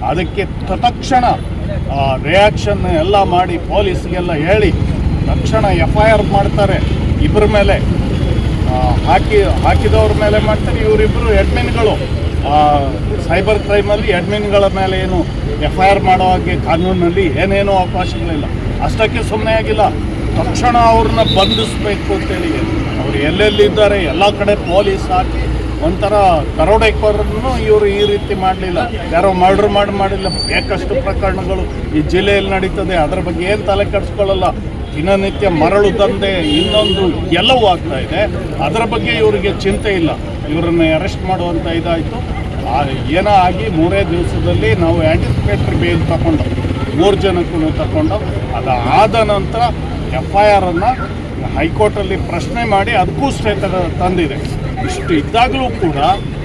ಅದಕ್ಕೆ ತತ್ಕ್ಷಣ ರಿಯಾಕ್ಷನ್ ಎಲ್ಲ ಮಾಡಿ ಪೊಲೀಸ್ಗೆಲ್ಲ ಹೇಳಿ ತಕ್ಷಣ FIR ಮಾಡ್ತಾರೆ. ಇಬ್ಬರ ಮೇಲೆ ಹಾಕಿದವ್ರ ಮೇಲೆ ಮಾಡ್ತಾರೆ. ಇವರಿಬ್ಬರು ಅಡ್ಮಿನ್ಗಳು ಸೈಬರ್ ಕ್ರೈಮಲ್ಲಿ ಅಡ್ಮಿನ್ಗಳ ಮೇಲೆ ಏನು FIR ಮಾಡೋ ಹಾಗೆ ಕಾನೂನಲ್ಲಿ ಏನೇನೋ ಅವಕಾಶಗಳಿಲ್ಲ. ಅಷ್ಟಕ್ಕೆ ಸುಮ್ಮನೆ ಆಗಿಲ್ಲ, ತಕ್ಷಣ ಅವ್ರನ್ನ ಬಂಧಿಸಬೇಕು ಅಂತೇಳಿ ಅವ್ರು ಎಲ್ಲೆಲ್ಲಿದ್ದಾರೆ ಎಲ್ಲ ಕಡೆ ಪೊಲೀಸ್ ಹಾಕಿ ಒಂಥರ ದರೋಡೆಕೋರನ್ನು ಇವರು ಈ ರೀತಿ ಮಾಡಲಿಲ್ಲ. ಯಾರೋ ಮರ್ಡರ್ ಮಾಡಿಲ್ಲ. ಬೇಕಷ್ಟು ಪ್ರಕರಣಗಳು ಈ ಜಿಲ್ಲೆಯಲ್ಲಿ ನಡೀತದೆ, ಅದರ ಬಗ್ಗೆ ಏನು ತಲೆ ಕೆಡಿಸ್ಕೊಳ್ಳಲ್ಲ. ದಿನನಿತ್ಯ ಮರಳು ದಂಧೆ ಇನ್ನೊಂದು ಎಲ್ಲವೂ ಆಗ್ತಾ ಇದೆ, ಅದರ ಬಗ್ಗೆ ಇವರಿಗೆ ಚಿಂತೆ ಇಲ್ಲ. ಇವರನ್ನು ಅರೆಸ್ಟ್ ಮಾಡುವಂಥ ಇದಾಯಿತು. ಏನೋ ಆಗಿ 3 ದಿವಸದಲ್ಲಿ ನಾವು ಆ್ಯಂಟಿಸಿಪೇಟರಿ ಬೇಲ್ ತಗೊಂಡು 3 ಜನಕ್ಕೂ ತಗೊಂಡು ಅದಾದ ನಂತರ FIR ಹೈಕೋರ್ಟಲ್ಲಿ ಪ್ರಶ್ನೆ ಮಾಡಿ ಅದಕ್ಕೂ ಸ್ಟೇ ತಂದಿದೆ. ಇಷ್ಟು ಇದ್ದಾಗಲೂ ಕೂಡ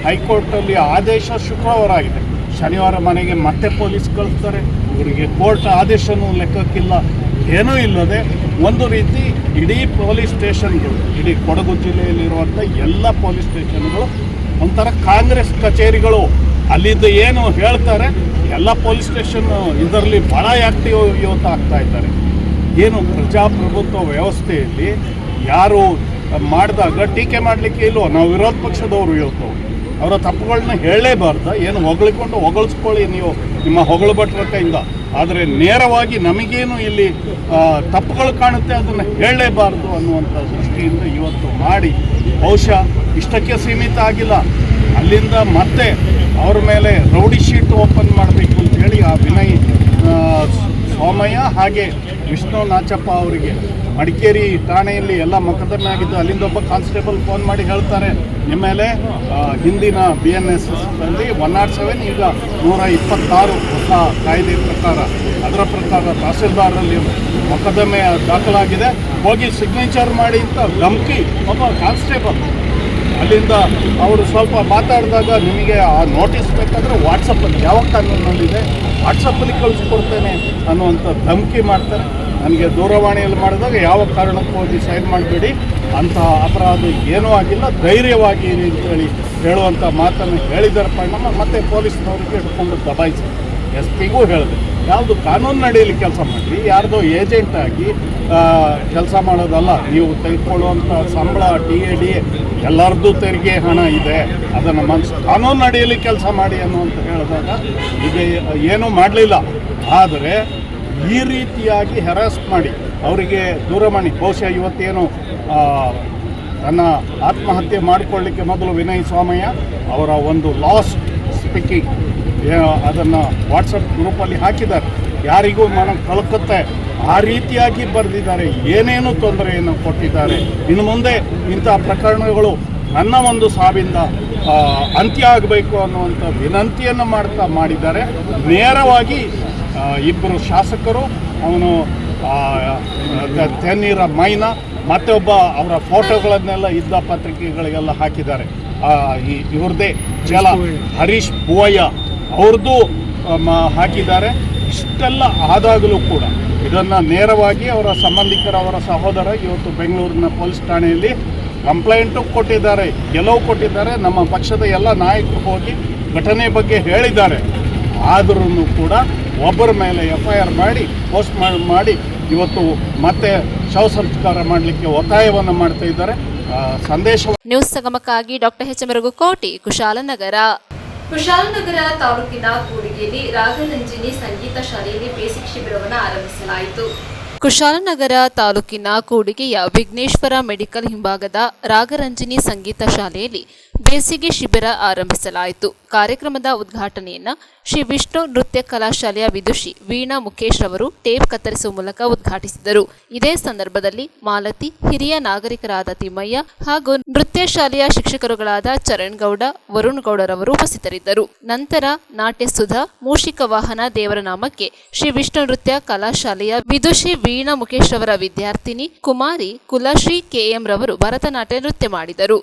ಹೈಕೋರ್ಟಲ್ಲಿ ಆದೇಶ ಶುಕ್ರವಾರ ಆಗಿದೆ. ಶನಿವಾರ ಮನೆಗೆ ಮತ್ತೆ ಪೊಲೀಸ್ ಕಳಿಸ್ತಾರೆ. ಇವರಿಗೆ ಕೋರ್ಟ್ ಆದೇಶನೂ ಲೆಕ್ಕಕ್ಕಿಲ್ಲ, ಏನೂ ಇಲ್ಲದೆ ಒಂದು ರೀತಿ ಇಡೀ ಪೊಲೀಸ್ ಸ್ಟೇಷನ್ಗಳು, ಇಡೀ ಕೊಡಗು ಜಿಲ್ಲೆಯಲ್ಲಿರುವಂಥ ಎಲ್ಲ ಪೊಲೀಸ್ ಸ್ಟೇಷನ್ಗಳು ಒಂಥರ ಕಾಂಗ್ರೆಸ್ ಕಚೇರಿಗಳು. ಅಲ್ಲಿದ್ದು ಏನು ಹೇಳ್ತಾರೆ ಎಲ್ಲ ಪೊಲೀಸ್ ಸ್ಟೇಷನ್ ಇದರಲ್ಲಿ ಭಾಳ ಆ್ಯಕ್ಟಿವ್ ಇವತ್ತು ಆಗ್ತಾ ಇದ್ದಾರೆ. ಏನು ಪ್ರಜಾಪ್ರಭುತ್ವ ವ್ಯವಸ್ಥೆಯಲ್ಲಿ ಯಾರು ಮಾಡಿದಾಗ ಟೀಕೆ ಮಾಡಲಿಕ್ಕೆ ಇಲ್ವೋ? ನಾವು ವಿರೋಧ ಪಕ್ಷದವರು ಇವತ್ತು ಅವರ ತಪ್ಪುಗಳನ್ನ ಹೇಳಲೇಬಾರ್ದು. ಏನು ಹೊಗಳಿಸ್ಕೊಳ್ಳಿ ನೀವು ನಿಮ್ಮ ಹೊಗಳು ಭಟ್ರ ಕೈಯಿಂದ, ಆದರೆ ನೇರವಾಗಿ ನಮಗೇನು ಇಲ್ಲಿ ತಪ್ಪುಗಳು ಕಾಣುತ್ತೆ ಅದನ್ನು ಹೇಳಲೇಬಾರ್ದು ಅನ್ನುವಂಥ ದೃಷ್ಟಿಯಿಂದ ಇವತ್ತು ಮಾಡಿ ಬಹುಶಃ ಇಷ್ಟಕ್ಕೆ ಸೀಮಿತ ಆಗಿಲ್ಲ. ಅಲ್ಲಿಂದ ಮತ್ತೆ ಅವ್ರ ಮೇಲೆ ರೌಡಿ ಶೀಟ್ ಓಪನ್ ಮಾಡಬೇಕು ಅಂತೇಳಿ ಆ ವಿನಯ್ ಸೋಮಯ್ಯ ಹಾಗೆ ವಿಷ್ಣು ನಾಚಪ್ಪ ಅವರಿಗೆ ಮಡಿಕೇರಿ ಠಾಣೆಯಲ್ಲಿ ಎಲ್ಲ ಮೊಕದ್ದಮೆ ಆಗಿದ್ದು. ಅಲ್ಲಿಂದ ಒಬ್ಬ ಕಾನ್ಸ್ಟೇಬಲ್ ಫೋನ್ ಮಾಡಿ ಹೇಳ್ತಾರೆ, ನಿಮ್ಮ ಮೇಲೆ ಹಿಂದಿನ BNSSನಲ್ಲಿ 107 ಈಗ 126 ಹೊಸ ಕಾಯ್ದೆ ಪ್ರಕಾರ, ಅದರ ಪ್ರಕಾರ ತಹಸೀಲ್ದಾರಲ್ಲಿ ಮೊಕದ್ದಮೆ ದಾಖಲಾಗಿದೆ, ಹೋಗಿ ಸಿಗ್ನೇಚರ್ ಮಾಡಿ ಅಂತ ಧಮಕಿ ಒಬ್ಬ ಕಾನ್ಸ್ಟೇಬಲ್. ಅಲ್ಲಿಂದ ಅವರು ಸ್ವಲ್ಪ ಮಾತಾಡಿದಾಗ ನಿಮಗೆ ಆ ನೋಟಿಸ್ ಬೇಕಾದರೆ ವಾಟ್ಸಪ್ಪಲ್ಲಿ ಯಾವ ಕಾನೂನಲ್ಲಿದೆ ವಾಟ್ಸಪ್ಪಲ್ಲಿ ಕಳಿಸ್ಕೊಡ್ತೇನೆ ಅನ್ನುವಂಥ ಧಮಕಿ ಮಾಡ್ತಾರೆ. ನನಗೆ ದೂರವಾಣಿಯಲ್ಲಿ ಮಾಡಿದಾಗ ಯಾವ ಕಾರಣಕ್ಕೂ ಹೋಗಿ ಸೈನ್ ಮಾಡಬೇಡಿ, ಅಂತಹ ಅಪರಾಧ ಏನೂ ಆಗಿಲ್ಲ, ಧೈರ್ಯವಾಗಿರಿ ಅಂತೇಳಿ ಹೇಳುವಂಥ ಮಾತನ್ನು ಹೇಳಿದರ ಪರಿಣಾಮ ಮತ್ತೆ ಪೊಲೀಸ್ನವರಿಗೆ ಹಿಡ್ಕೊಂಡು ದಬಾಯಿಸಿ SP ಗೂ ಹೇಳಿದೆ, ಯಾವುದು ಕಾನೂನು ನಡೆಯಲ್ಲಿ ಕೆಲಸ ಮಾಡಿರಿ, ಯಾರ್ದೋ ಏಜೆಂಟ್ ಆಗಿ ಕೆಲಸ ಮಾಡೋದಲ್ಲ. ನೀವು ತೆಗೆದುಕೊಳ್ಳುವಂಥ ಸಂಬಳ DA ಎಲ್ಲರದ್ದು ತೆರಿಗೆ ಹಣ ಇದೆ, ಅದನ್ನು ಕಾನೂನು ನಡೆಯಲ್ಲಿ ಕೆಲಸ ಮಾಡಿ ಅನ್ನುವಂತ ಹೇಳಿದಾಗ ಈಗ ಏನೂ ಮಾಡಲಿಲ್ಲ. ಆದರೆ ಈ ರೀತಿಯಾಗಿ ಹೆರಾಸ್ ಮಾಡಿ ಅವರಿಗೆ ದೂರವಾಣಿ, ಬಹುಶಃ ಇವತ್ತೇನು ತನ್ನ ಆತ್ಮಹತ್ಯೆ ಮಾಡಿಕೊಳ್ಳಿಕ್ಕೆ ಮೊದಲು ವಿನಯ್ ಸೋಮಯ್ಯ ಅವರ ಒಂದು ಲಾಸ್ಟ್ ಸ್ಪೀಕಿಂಗ್ ಅದನ್ನು ವಾಟ್ಸಪ್ ಗ್ರೂಪಲ್ಲಿ ಹಾಕಿದ್ದಾರೆ. ಯಾರಿಗೂ ಮನ ಕಳ್ಕತ್ತೆ ಆ ರೀತಿಯಾಗಿ ಬರೆದಿದ್ದಾರೆ, ಏನೇನು ತೊಂದರೆಯನ್ನು ಕೊಟ್ಟಿದ್ದಾರೆ. ಇನ್ನು ಮುಂದೆ ಇಂಥ ಪ್ರಕರಣಗಳು ನನ್ನ ಒಂದು ಸಾವಿಂದ ಅಂತ್ಯ ಆಗಬೇಕು ಅನ್ನುವಂಥ ವಿನಂತಿಯನ್ನು ಮಾಡಿದ್ದಾರೆ. ನೇರವಾಗಿ ಇಬ್ಬರು ಶಾಸಕರು, ಅವನು ತೆನ್ನೀರ ಮೈನಾ ಮತ್ತೊಬ್ಬ ಅವರ ಫೋಟೋಗಳನ್ನೆಲ್ಲ ಇದ್ದ ಪತ್ರಿಕೆಗಳಿಗೆಲ್ಲ ಹಾಕಿದ್ದಾರೆ. ಇವ್ರದ್ದೇ ಚಲ ಹರೀಶ್ ಬುವಯ್ಯ ಅವ್ರದ್ದು ಹಾಕಿದ್ದಾರೆ. ಇಷ್ಟೆಲ್ಲ ಆದಾಗಲೂ ಕೂಡ ಇದನ್ನು ನೇರವಾಗಿ ಅವರ ಸಂಬಂಧಿಕರ ಅವರ ಸಹೋದರ ಇವತ್ತು ಬೆಂಗಳೂರಿನ ಪೊಲೀಸ್ ಠಾಣೆಯಲ್ಲಿ ಕಂಪ್ಲೇಂಟು ಕೊಟ್ಟಿದ್ದಾರೆ, ಗೆಲುವು ಕೊಟ್ಟಿದ್ದಾರೆ. ನಮ್ಮ ಪಕ್ಷದ ಎಲ್ಲ ನಾಯಕರು ಹೋಗಿ ಘಟನೆ ಬಗ್ಗೆ ಹೇಳಿದ್ದಾರೆ. ಆದರೂ ಕೂಡ ಒಬ್ಬರ ಮೇಲೆ FIR ಮಾಡಿ ಪೋಸ್ಟ್ ಮಾಡಿ ಇವತ್ತು ಮತ್ತೆ ಶವ ಸಂಸ್ಕಾರ ಮಾಡಲಿಕ್ಕೆ ಒತ್ತಾಯವನ್ನು ಮಾಡ್ತಾ ಇದ್ದಾರೆ. ಸಂದೇಶ ನ್ಯೂಸ್ ಸಂಗಮಕ್ಕಾಗಿ ಡಾಕ್ಟರ್ H. ಮರುಗುಕೋಟಿ, ಕುಶಾಲನಗರ. ಕುಶಾಲನಗರ ತಾಲೂಕಿನ ಕೂಡಿಗೆಯಲ್ಲಿ ರಾಗರಂಜಿನಿ ಸಂಗೀತ ಶಾಲೆಯಲ್ಲಿ ಬೇಸಿಕ್ ಶಿಬಿರವನ್ನು ಆರಂಭಿಸಲಾಯಿತು. ಕುಶಾಲನಗರ ತಾಲೂಕಿನ ಕೂಡಿಗೆಯ ವಿಘ್ನೇಶ್ವರ ಮೆಡಿಕಲ್ ಹಿಂಭಾಗದ ರಾಗರಂಜಿನಿ ಸಂಗೀತ ಶಾಲೆಯಲ್ಲಿ ಬೇಸಿಗೆ ಶಿಬಿರ ಆರಂಭಿಸಲಾಯಿತು. ಕಾರ್ಯಕ್ರಮದ ಉದ್ಘಾಟನೆಯನ್ನ ಶ್ರೀ ವಿಷ್ಣು ನೃತ್ಯ ಕಲಾಶಾಲೆಯ ವಿದುಷಿ ವೀಣಾ ಮುಖೇಶ್ ರವರು ಟೇಪ್ ಕತ್ತರಿಸುವ ಮೂಲಕ ಉದ್ಘಾಟಿಸಿದರು. ಇದೇ ಸಂದರ್ಭದಲ್ಲಿ ಮಾಲತಿ, ಹಿರಿಯ ನಾಗರಿಕರಾದ ತಿಮ್ಮಯ್ಯ ಹಾಗೂ ನೃತ್ಯ ಶಾಲೆಯ ಶಿಕ್ಷಕರುಗಳಾದ ಚರಣ್ ಗೌಡ, ವರುಣ್ ಗೌಡರವರು ಉಪಸ್ಥಿತರಿದ್ದರು. ನಂತರ ನಾಟ್ಯ ಸುಧಾ, ಮೂಷಿಕ ವಾಹನ ದೇವರ ನಾಮಕ್ಕೆ ಶ್ರೀ ವಿಷ್ಣು ನೃತ್ಯ ಕಲಾಶಾಲೆಯ ವಿದುಷಿ ವೀಣಾ ಮುಖೇಶ್ ರವರ ವಿದ್ಯಾರ್ಥಿನಿ ಕುಮಾರಿ ಕುಲಶ್ರೀ KM ರವರು ಭರತನಾಟ್ಯ ನೃತ್ಯ ಮಾಡಿದರು.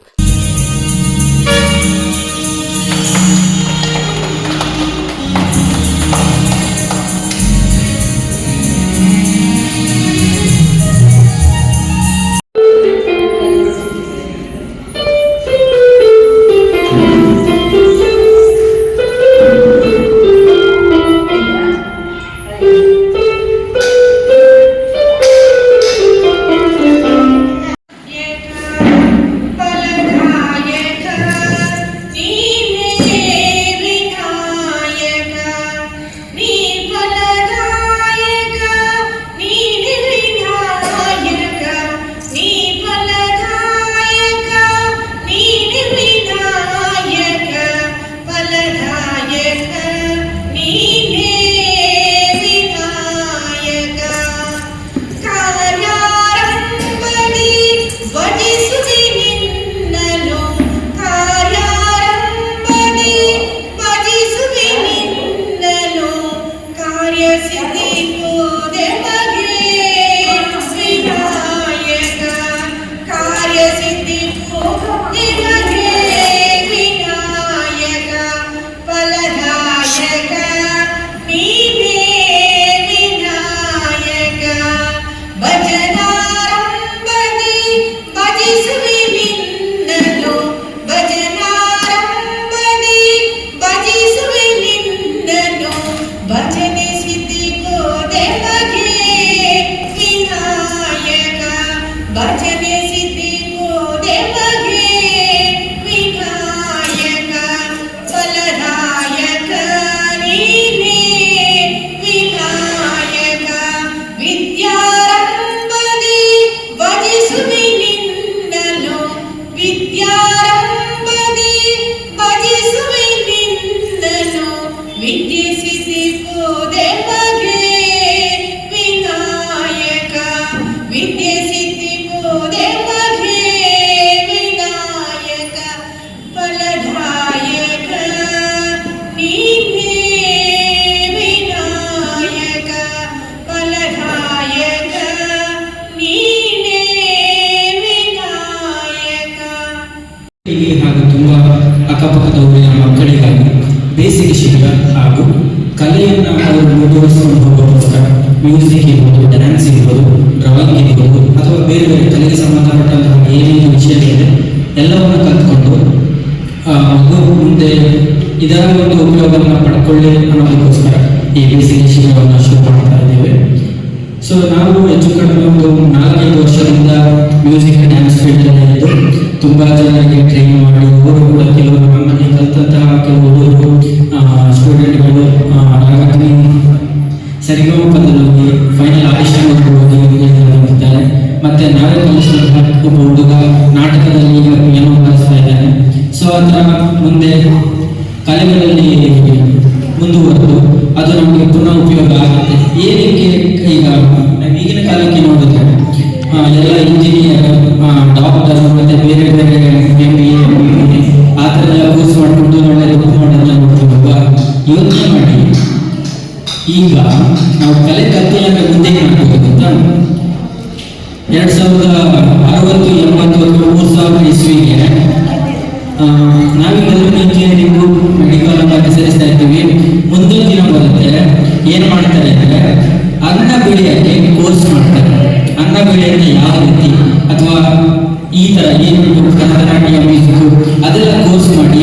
ದೇವಗೆ ವಿನಾಯಕ ವಿದ್ಯೆ ಸಿದ್ಧಿಗೂ ದೇವಗೆ ವಿನಾಯಕ ಫಲದಾಯಕ ನೀನೇ ವಿನಾಯಕ ಫಲದಾಯಕ ನೀನೇ ವಿನಾಯಕ. ಹಾಗೂ ತುಂಬ ಅಕ್ಕಪಕ್ಕದ ಊರಿನ ಮಕ್ಕಳಿಗಾಗಿ ಬೇಸಿಗೆ ಶಿಬಿರ ಹಾಗೂ ಕಲೆಯನ್ನು ಅವರು ಮುಂದುವರಿಸಿಕೊಂಡು ಹೋಗೋಕ್ಕೋಸ್ಕರ ಮ್ಯೂಸಿಕ್ ಇರ್ಬೋದು, ಡ್ಯಾನ್ಸ್ ಇರ್ಬೋದು, ಡ್ರಾಯಿಂಗ್ ಇರ್ಬೋದು ಅಥವಾ ಬೇರೆ ಬೇರೆ ಕಲೆಗೆ ಸಂಬಂಧಪಟ್ಟಂತಹ ಏನೇನು ವಿಷಯಗಳಿದೆ ಎಲ್ಲವನ್ನು ಕಲ್ತ್ಕೊಂಡು ಮಗು ಮುಂದೆ ಇದರ ಒಂದು ಉಪಯೋಗವನ್ನು ಪಡ್ಕೊಳ್ಳಿ ಅನ್ನೋದಕ್ಕೋಸ್ಕರ ಈ ಬೇಸಿಗೆ ಶಿಬಿರವನ್ನು ಶುರು ಮಾಡ್ತಾ ಇದ್ದೇವೆ. ಸೊ ನಾವು ಹೆಚ್ಚು ಕಡಿಮೆ ಒಂದು 4-5 ವರ್ಷದಿಂದ ಮ್ಯೂಸಿಕ್ ಡ್ಯಾನ್ಸ್ ಫೀಲ್ಡಲ್ಲಿ ಇದ್ದು ತುಂಬ ಜನರಿಗೆ ಟ್ರೈನ್ ಮಾಡಿ ಅವರು ಕೂಡ ಕೆಲವರು ನಮ್ಮಲ್ಲಿ ಕಲಿತಂತಹ ಕೆಲವು ಹುಡುಗರು ಸ್ಟೂಡೆಂಟ್ಗಳು ರಾಗಕ್ಕೆ ಸರಿಗಮಪದಲ್ಲಿ ಫೈನಲ್ ಆಡಿಷನ್ ಹೋಗಿದ್ದಾರೆ. ಮತ್ತು ನಾವೇ ಕಲಿಸಿದಂತಹ ಒಬ್ಬ ಹುಡುಗ ನಾಟಕದಲ್ಲಿ ಈಗ ಏನೋ ಕಲಿಸ್ತಾ ಇದ್ದಾನೆ. ಸೊ ಆ ಥರ ಮುಂದೆ ಕಲೆಗಳಲ್ಲಿ ಮುಂದುವರೆದು ಅದು ನಮಗೆ ಪುನಃ ಉಪಯೋಗ ಆಗುತ್ತೆ. ಏನಕ್ಕೆ ಈಗ ಈಗಿನ ಕಾಲಕ್ಕೆ ನೋಡಿದ್ರೆ ಎಲ್ಲ ಇಂಜಿನಿಯರ್, ಡಾಕ್ಟರ್ ಮತ್ತು ಬೇರೆ ಬೇರೆ MBA ಆ ಥರ ಎಲ್ಲ ಕೋರ್ಸ್ ಮಾಡಿಕೊಂಡು ಒಳ್ಳೆ ದುಡ್ಡು ಮಾಡೋದನ್ನ ನೋಡ್ತೀವಲ್ವ. ಯೋಚನೆ ಮಾಡಿ, ಈಗ ನಾವು ಕಲೆ ಕಲ್ತಿಲ್ಲ ಅಂದರೆ ಮುಂದೆ ಏನಾಗ್ಬೋದು ಗೊತ್ತಾ? 2060, 80 ಅಥವಾ 3000 ಇಸ್ವಿಗೆ ನಾವೀಗೆಲ್ಲರೂ ಇಂಜಿನಿಯರಿಂಗು ಮೆಡಿಕಲ್ ಅಂತ ಹೆಸರಿಸ್ತಾ ಇರ್ತೀವಿ. ಮುಂದೊಂದು ದಿನ ಬರುತ್ತೆ ಏನು ಮಾಡ್ತಾರೆ ಅಂದರೆ ಅನ್ನ ಬೆಳೆಯೋಕ್ಕೆ ಕೋರ್ಸ್ ಮಾಡ್ತಾರೆ. ಅನ್ನ ಬೆಳೆಯೋಕ್ಕೆ ಯಾವ ರೀತಿ ಅಥವಾ ಈ ಥರ ಏನು ಭರತನಾಟ್ಯ, ಮ್ಯೂಸಿಕ್ಕು ಅದೆಲ್ಲ ಕೋರ್ಸ್ ಮಾಡಿ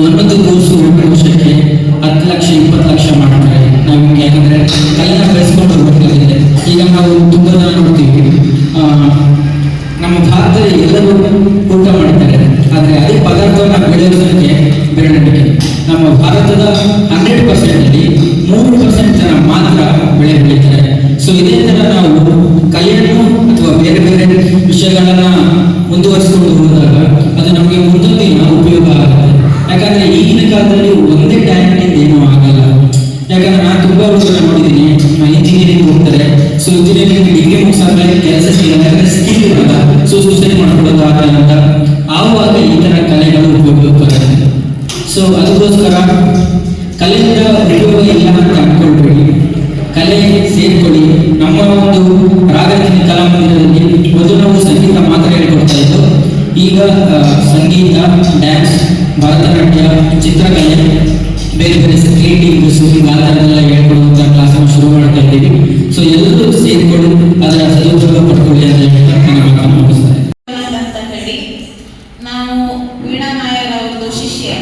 ಒಂದೊಂದು ಕೋರ್ಸು 1 ವರ್ಷಕ್ಕೆ 10 ಲಕ್ಷ 20 ಲಕ್ಷ ಮಾಡ್ತಾರೆ. ನಮಗೆ ಯಾಕಂದರೆ ಕಲೆನ ಬೆಳೆಸ್ಕೊಂಡು ಹೋಗ್ಬೇಕಾಗಿದೆ. ಈಗ ನಾವು ತುಂಬ ಜನ ನೋಡ್ತೀವಿ, ನಮ್ಮ ಭಾರತದಲ್ಲಿ ಎಲ್ಲರೂ ಊಟ ಮಾಡ್ತಾರೆ, ಆದರೆ ಅದೇ ಪದಾರ್ಥವನ್ನು ಬೆಳೆಯೋದಕ್ಕೆ ಬೆರಳಿಕೆ. ನಮ್ಮ ಭಾರತದ 100%ಅಲ್ಲಿ 3% ಜನ ಮಾತ್ರ ಬೆಳೆ ಬೆಳೀತಾರೆ. ಸೊ ಇದೇ ಥರ ನಾವು ಕಲೆಯನ್ನು ಅಥವಾ ಬೇರೆ ಬೇರೆ ವಿಷಯಗಳನ್ನು ಮುಂದುವರಿಸಿಕೊಂಡು ಹೋದಾಗ ಅದು ನಮಗೆ ಮುಂದೊಂದು ದಿನ ಉಪಯೋಗ ಆಗುತ್ತೆ. ಯಾಕಂದರೆ ಈಗಿನ ಕಾಲದಲ್ಲಿ ಒಂದೇ ಟ್ಯಾಲೆಂಟ್ ಏನೂ ಆಗಲ್ಲ. ಯಾಕಂದರೆ ನಾನು ತುಂಬ ಹುಡುಗರನ್ನ ನೋಡಿದ್ದೀನಿ, ಇಂಜಿನಿಯರಿಂಗ್ ಹೋಗ್ತಾರೆ. ಸೊ ಇಂಜಿನಿಯರಿಂಗ್ ಡಿಗ್ರಿ ಮುಗಿಸಾದ್ಮೇಲೆ ಕೆಲಸ ಸಿಗಲ್ಲ, ಯಾಕಂದರೆ ಸ್ಕಿಲ್ ಇರಲ್ಲ. ಸೊ ಸೂಸೈಡ್ ಮಾಡ್ಕೊಳ್ಳೋದು ಆಗಲ್ಲ ಅಂತ ಆವಾಗ ಈ ಥರ ಕಲೆಗಳು ಉಪಯೋಗ ಬರುತ್ತೆ. ಸೊ ಅದಕ್ಕೋಸ್ಕರ ಕಲೆಯಿಂದ ಉಪಯೋಗ ಇಲ್ಲ ಅಂತ ಅಂದ್ಕೊಳ್ಬೇಡಿ, ಕಲೆ ಸೇರ್ಕೊಳ್ಳಿ. ನಮ್ಮ ಒಂದು ರಾಗರತ್ನ ಕಲಾಮಂದಿರದಲ್ಲಿ ಮೊದಲು ನಾವು ಸಂಗೀತ ಮಾತ್ರ ಹೇಳ್ಕೊಡ್ತಾ ಇದ್ದು, ಈಗ ಸಂಗೀತ, ಡ್ಯಾನ್ಸ್, ಭರತನಾಟ್ಯ, ಚಿತ್ರಕಲೆ, ಬೇರೆ ಬೇರೆ ಸ್ಕೇಟಿಂಗ್, ಸ್ವಿಮ್ಮಿಂಗ್ ಆ ಥರದೆಲ್ಲ ಹೇಳ್ಕೊಡುವಂಥ ಕ್ಲಾಸನ್ನು ಶುರು ಮಾಡ್ತಾ ಇದ್ದೀವಿ. ಸೊ ಎಲ್ಲರೂ ಸೇರಿಕೊಂಡು ಅದರ ಸದುಪಯೋಗ ಪಡ್ಕೊಳ್ಳಿ ಅಂತ ಹೇಳ್ತಾ ನನ್ನ ಮಾತನ್ನು ಮುಗಿಸ್ತಾರೆ. ಅಂತ ಹೇಳಿ ನಾನು ವೀಣಾ ನಾಯರ್ ಅವರದ್ದು ಶಿಷ್ಯೆ.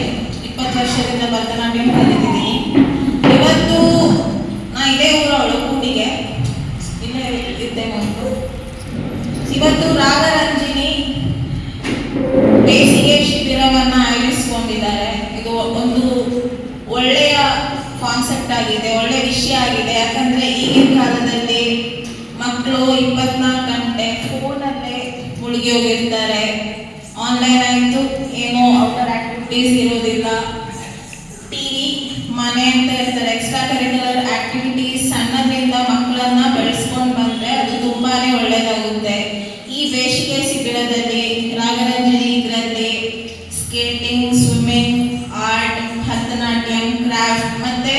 20 ವರ್ಷದಿಂದ ಭರತನಾಟ್ಯ ಕಲಿತಿದ್ದೀನಿ. ಇವತ್ತು ನಾ ಇದೇ ಊರವಳು, ಕೂಡಿಗೆ ಇಲ್ಲೇ ಇದ್ದೆ ಮೊದಲು. ಇವತ್ತು ರಾಗರಂಜಿನಿ ಬೇಸಿಗೆ ಶಿಬಿರವನ್ನು ಆಯೋಜಿಸಿಕೊಂಡಿದ್ದಾರೆ. ಇದು ಒಂದು ಒಳ್ಳೆಯ ಕಾನ್ಸೆಪ್ಟ್ ಆಗಿದೆ, ಒಳ್ಳೆಯ ವಿಷಯ ಆಗಿದೆ. ಯಾಕಂದರೆ ಈಗಿನ ಕಾಲದಲ್ಲಿ ಮಕ್ಕಳು 24 ಗಂಟೆ ಫೋನಲ್ಲೇ ಮುಳುಗಿ ಹೋಗಿರ್ತಾರೆ. ಆನ್ಲೈನ್ ಆಯಿತು, ಏನೋ ಔಟರ್ ಆಕ್ಟಿವಿಟೀಸ್ ಇರೋದಿಲ್ಲ. ಟಿವಿ, ಮನೆ ಅಂತ ಇರ್ತಾರೆ. ಎಕ್ಸ್ಟ್ರಾ ಕರಿಕ್ಯುಲರ್ ಆಕ್ಟಿವಿಟೀಸ್ ಸಣ್ಣದ್ರಿಂದ ಮಕ್ಕಳನ್ನ ಬೆಳೆಸ್ಕೊಂಡು ಬಂದರೆ ಅದು ತುಂಬಾ ಒಳ್ಳೆಯದಾಗುತ್ತೆ. ಈ ಬೇಸಿಗೆ ಶಿಬಿರದಲ್ಲಿ ರಾಗರಂಜನಿ ಇದರಲ್ಲಿ skating, swimming, art, Bharatanatyam, craft ಮತ್ತು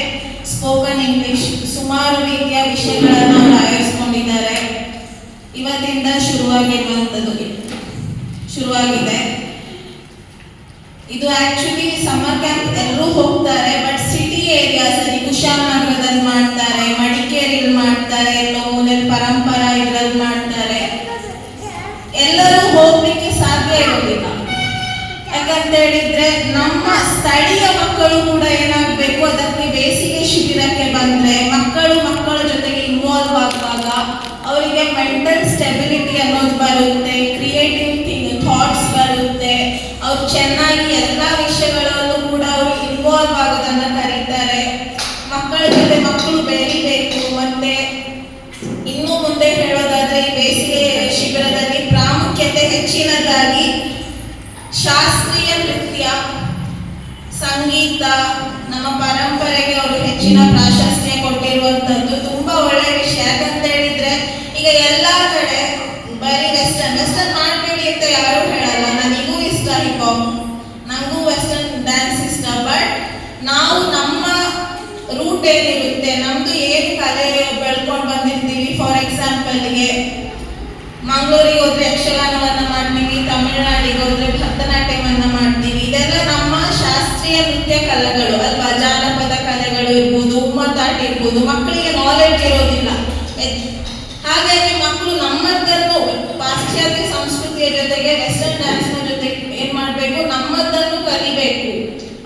ಸ್ಪೋಕನ್ ಇಂಗ್ಲಿಷ್ ಸುಮಾರು ರೀತಿಯ ವಿಷಯಗಳನ್ನು ಅವರು ಆಯೋಜಿಸ್ಕೊಂಡಿದ್ದಾರೆ. ಇವತ್ತಿಂದ ಶುರುವಾಗಿದೆ. ಇದು ಆಕ್ಚುಲಿ ಸಮ್ಮರ್ ಕ್ಯಾಂಪ್ ಎಲ್ಲರೂ ಹೋಗ್ತಾರೆ, ಬಟ್ ಸಿಟಿ ಏರಿಯಾಸ್ ಅಲ್ಲಿ ಕುಶಾಲನಗರದಲ್ಲಿ ಮಾಡ್ತಾರೆ, ಮಡಿಕೇರಿಯಲ್ಲಿ ಮಾಡ್ತಾರೆ, ಎಲ್ಲೋ ಮೂಲೆಯಲ್ಲಿ ಪರಂಪರಾ ಇದ್ರಲ್ಲಿ ಮಾಡ್ತಾರೆ. ಎಲ್ಲರೂ ಹೋಗ್ಲಿಕ್ಕೆ ಸಾಧ್ಯ ಇರೋದಿಲ್ಲ. ಯಾಕಂತ ಹೇಳಿದ್ರೆ ನಮ್ಮ ಸ್ಥಳೀಯ ಮಕ್ಕಳು ಕೂಡ ಏನಾಗಬೇಕು, ಅದಕ್ಕೆ ಬೇಸಿಗೆ ಶಿಬಿರಕ್ಕೆ ಬಂದ್ರೆ ಮಕ್ಕಳ ಜೊತೆಗೆ ಇನ್ವಾಲ್ವ್ ಆಗುವಾಗ ಅವರಿಗೆ ಮೆಂಟಲ್ ಸ್ಟೆಬಿಲಿಟಿ ಅನ್ನೋದು ಬರುತ್ತೆ, ಕ್ರಿಯೇಟಿವ್ ಥಾಟ್ಸ್ ಬರುತ್ತೆ. ಅವ್ರು ಚೆನ್ನಾಗಿ ಎಲ್ಲ ವಿಷಯಗಳಲ್ಲೂ ಕೂಡ ಅವರು ಇನ್ವಾಲ್ವ್ ಆಗೋದನ್ನ ಕರೀತಾರೆ. ಮಕ್ಕಳ ಜೊತೆ ಮಕ್ಕಳು ಬೆಳಿಬೇಕು. ಮತ್ತೆ ಇನ್ನು ಮುಂದೆ ಹೇಳೋದಾದ್ರೆ ಈ ಬೇಸಿಗೆ ಶಿಬಿರದಲ್ಲಿ ಪ್ರಾಮುಖ್ಯತೆ ಹೆಚ್ಚಿನದಾಗಿ ಶಾಸ್ತ್ರೀಯ ನೃತ್ಯ, ಸಂಗೀತ, ನಮ್ಮ ಪರಂಪರೆಗೆ ಅವರು ಹೆಚ್ಚಿನ ಪ್ರಾಶಸ್ತ್ಯ ನಮ್ದೇನಿರುತ್ತೆ, ನಮ್ದು ಏನು ಕಲೆ ಬೆಳ್ಕೊಂಡು ಬಂದಿರ್ತೀವಿ. ಫಾರ್ ಎಕ್ಸಾಂಪಲ್ಗೆ ಮಂಗಳೂರಿಗೆ ಹೋದ್ರೆ ಯಕ್ಷಗಾನವನ್ನ ಮಾಡ್ತೀವಿ, ತಮಿಳುನಾಡಿಗೆ ಹೋದ್ರೆ ಭರತನಾಟ್ಯವನ್ನ ಮಾಡ್ತೀವಿ. ಇದೆಲ್ಲ ನಮ್ಮ ಶಾಸ್ತ್ರೀಯ ನೃತ್ಯ ಕಲೆಗಳು ಅಲ್ವಾ, ಜಾನಪದ ಕಲೆಗಳು ಇರ್ಬೋದು, ಉಮ್ಮತ್ತಾಟ ಇರ್ಬೋದು. ಮಕ್ಕಳಿಗೆ ನಾಲೆಡ್ಜ್ ಇರೋದಿಲ್ಲ. ಹಾಗಾಗಿ ಮಕ್ಕಳು ನಮ್ಮದನ್ನು ಪಾಶ್ಚಾತ್ಯ ಸಂಸ್ಕೃತಿಯ ಜೊತೆಗೆ ವೆಸ್ಟರ್ನ್ ಡ್ಯಾನ್ಸ್ನ ಜೊತೆಗೆ ಏನ್ ಮಾಡ್ಬೇಕು, ನಮ್ಮದನ್ನು ಕಲಿಬೇಕು.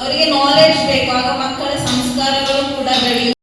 ಅವರಿಗೆ ನಾಲೆಡ್ಜ್ ಬೇಕು, ಆಗ ಮಕ್ಕಳ ಸಂಸ್ಕಾರಗಳು ಕೂಡ ಬೆಳೆಯುತ್ತೆ.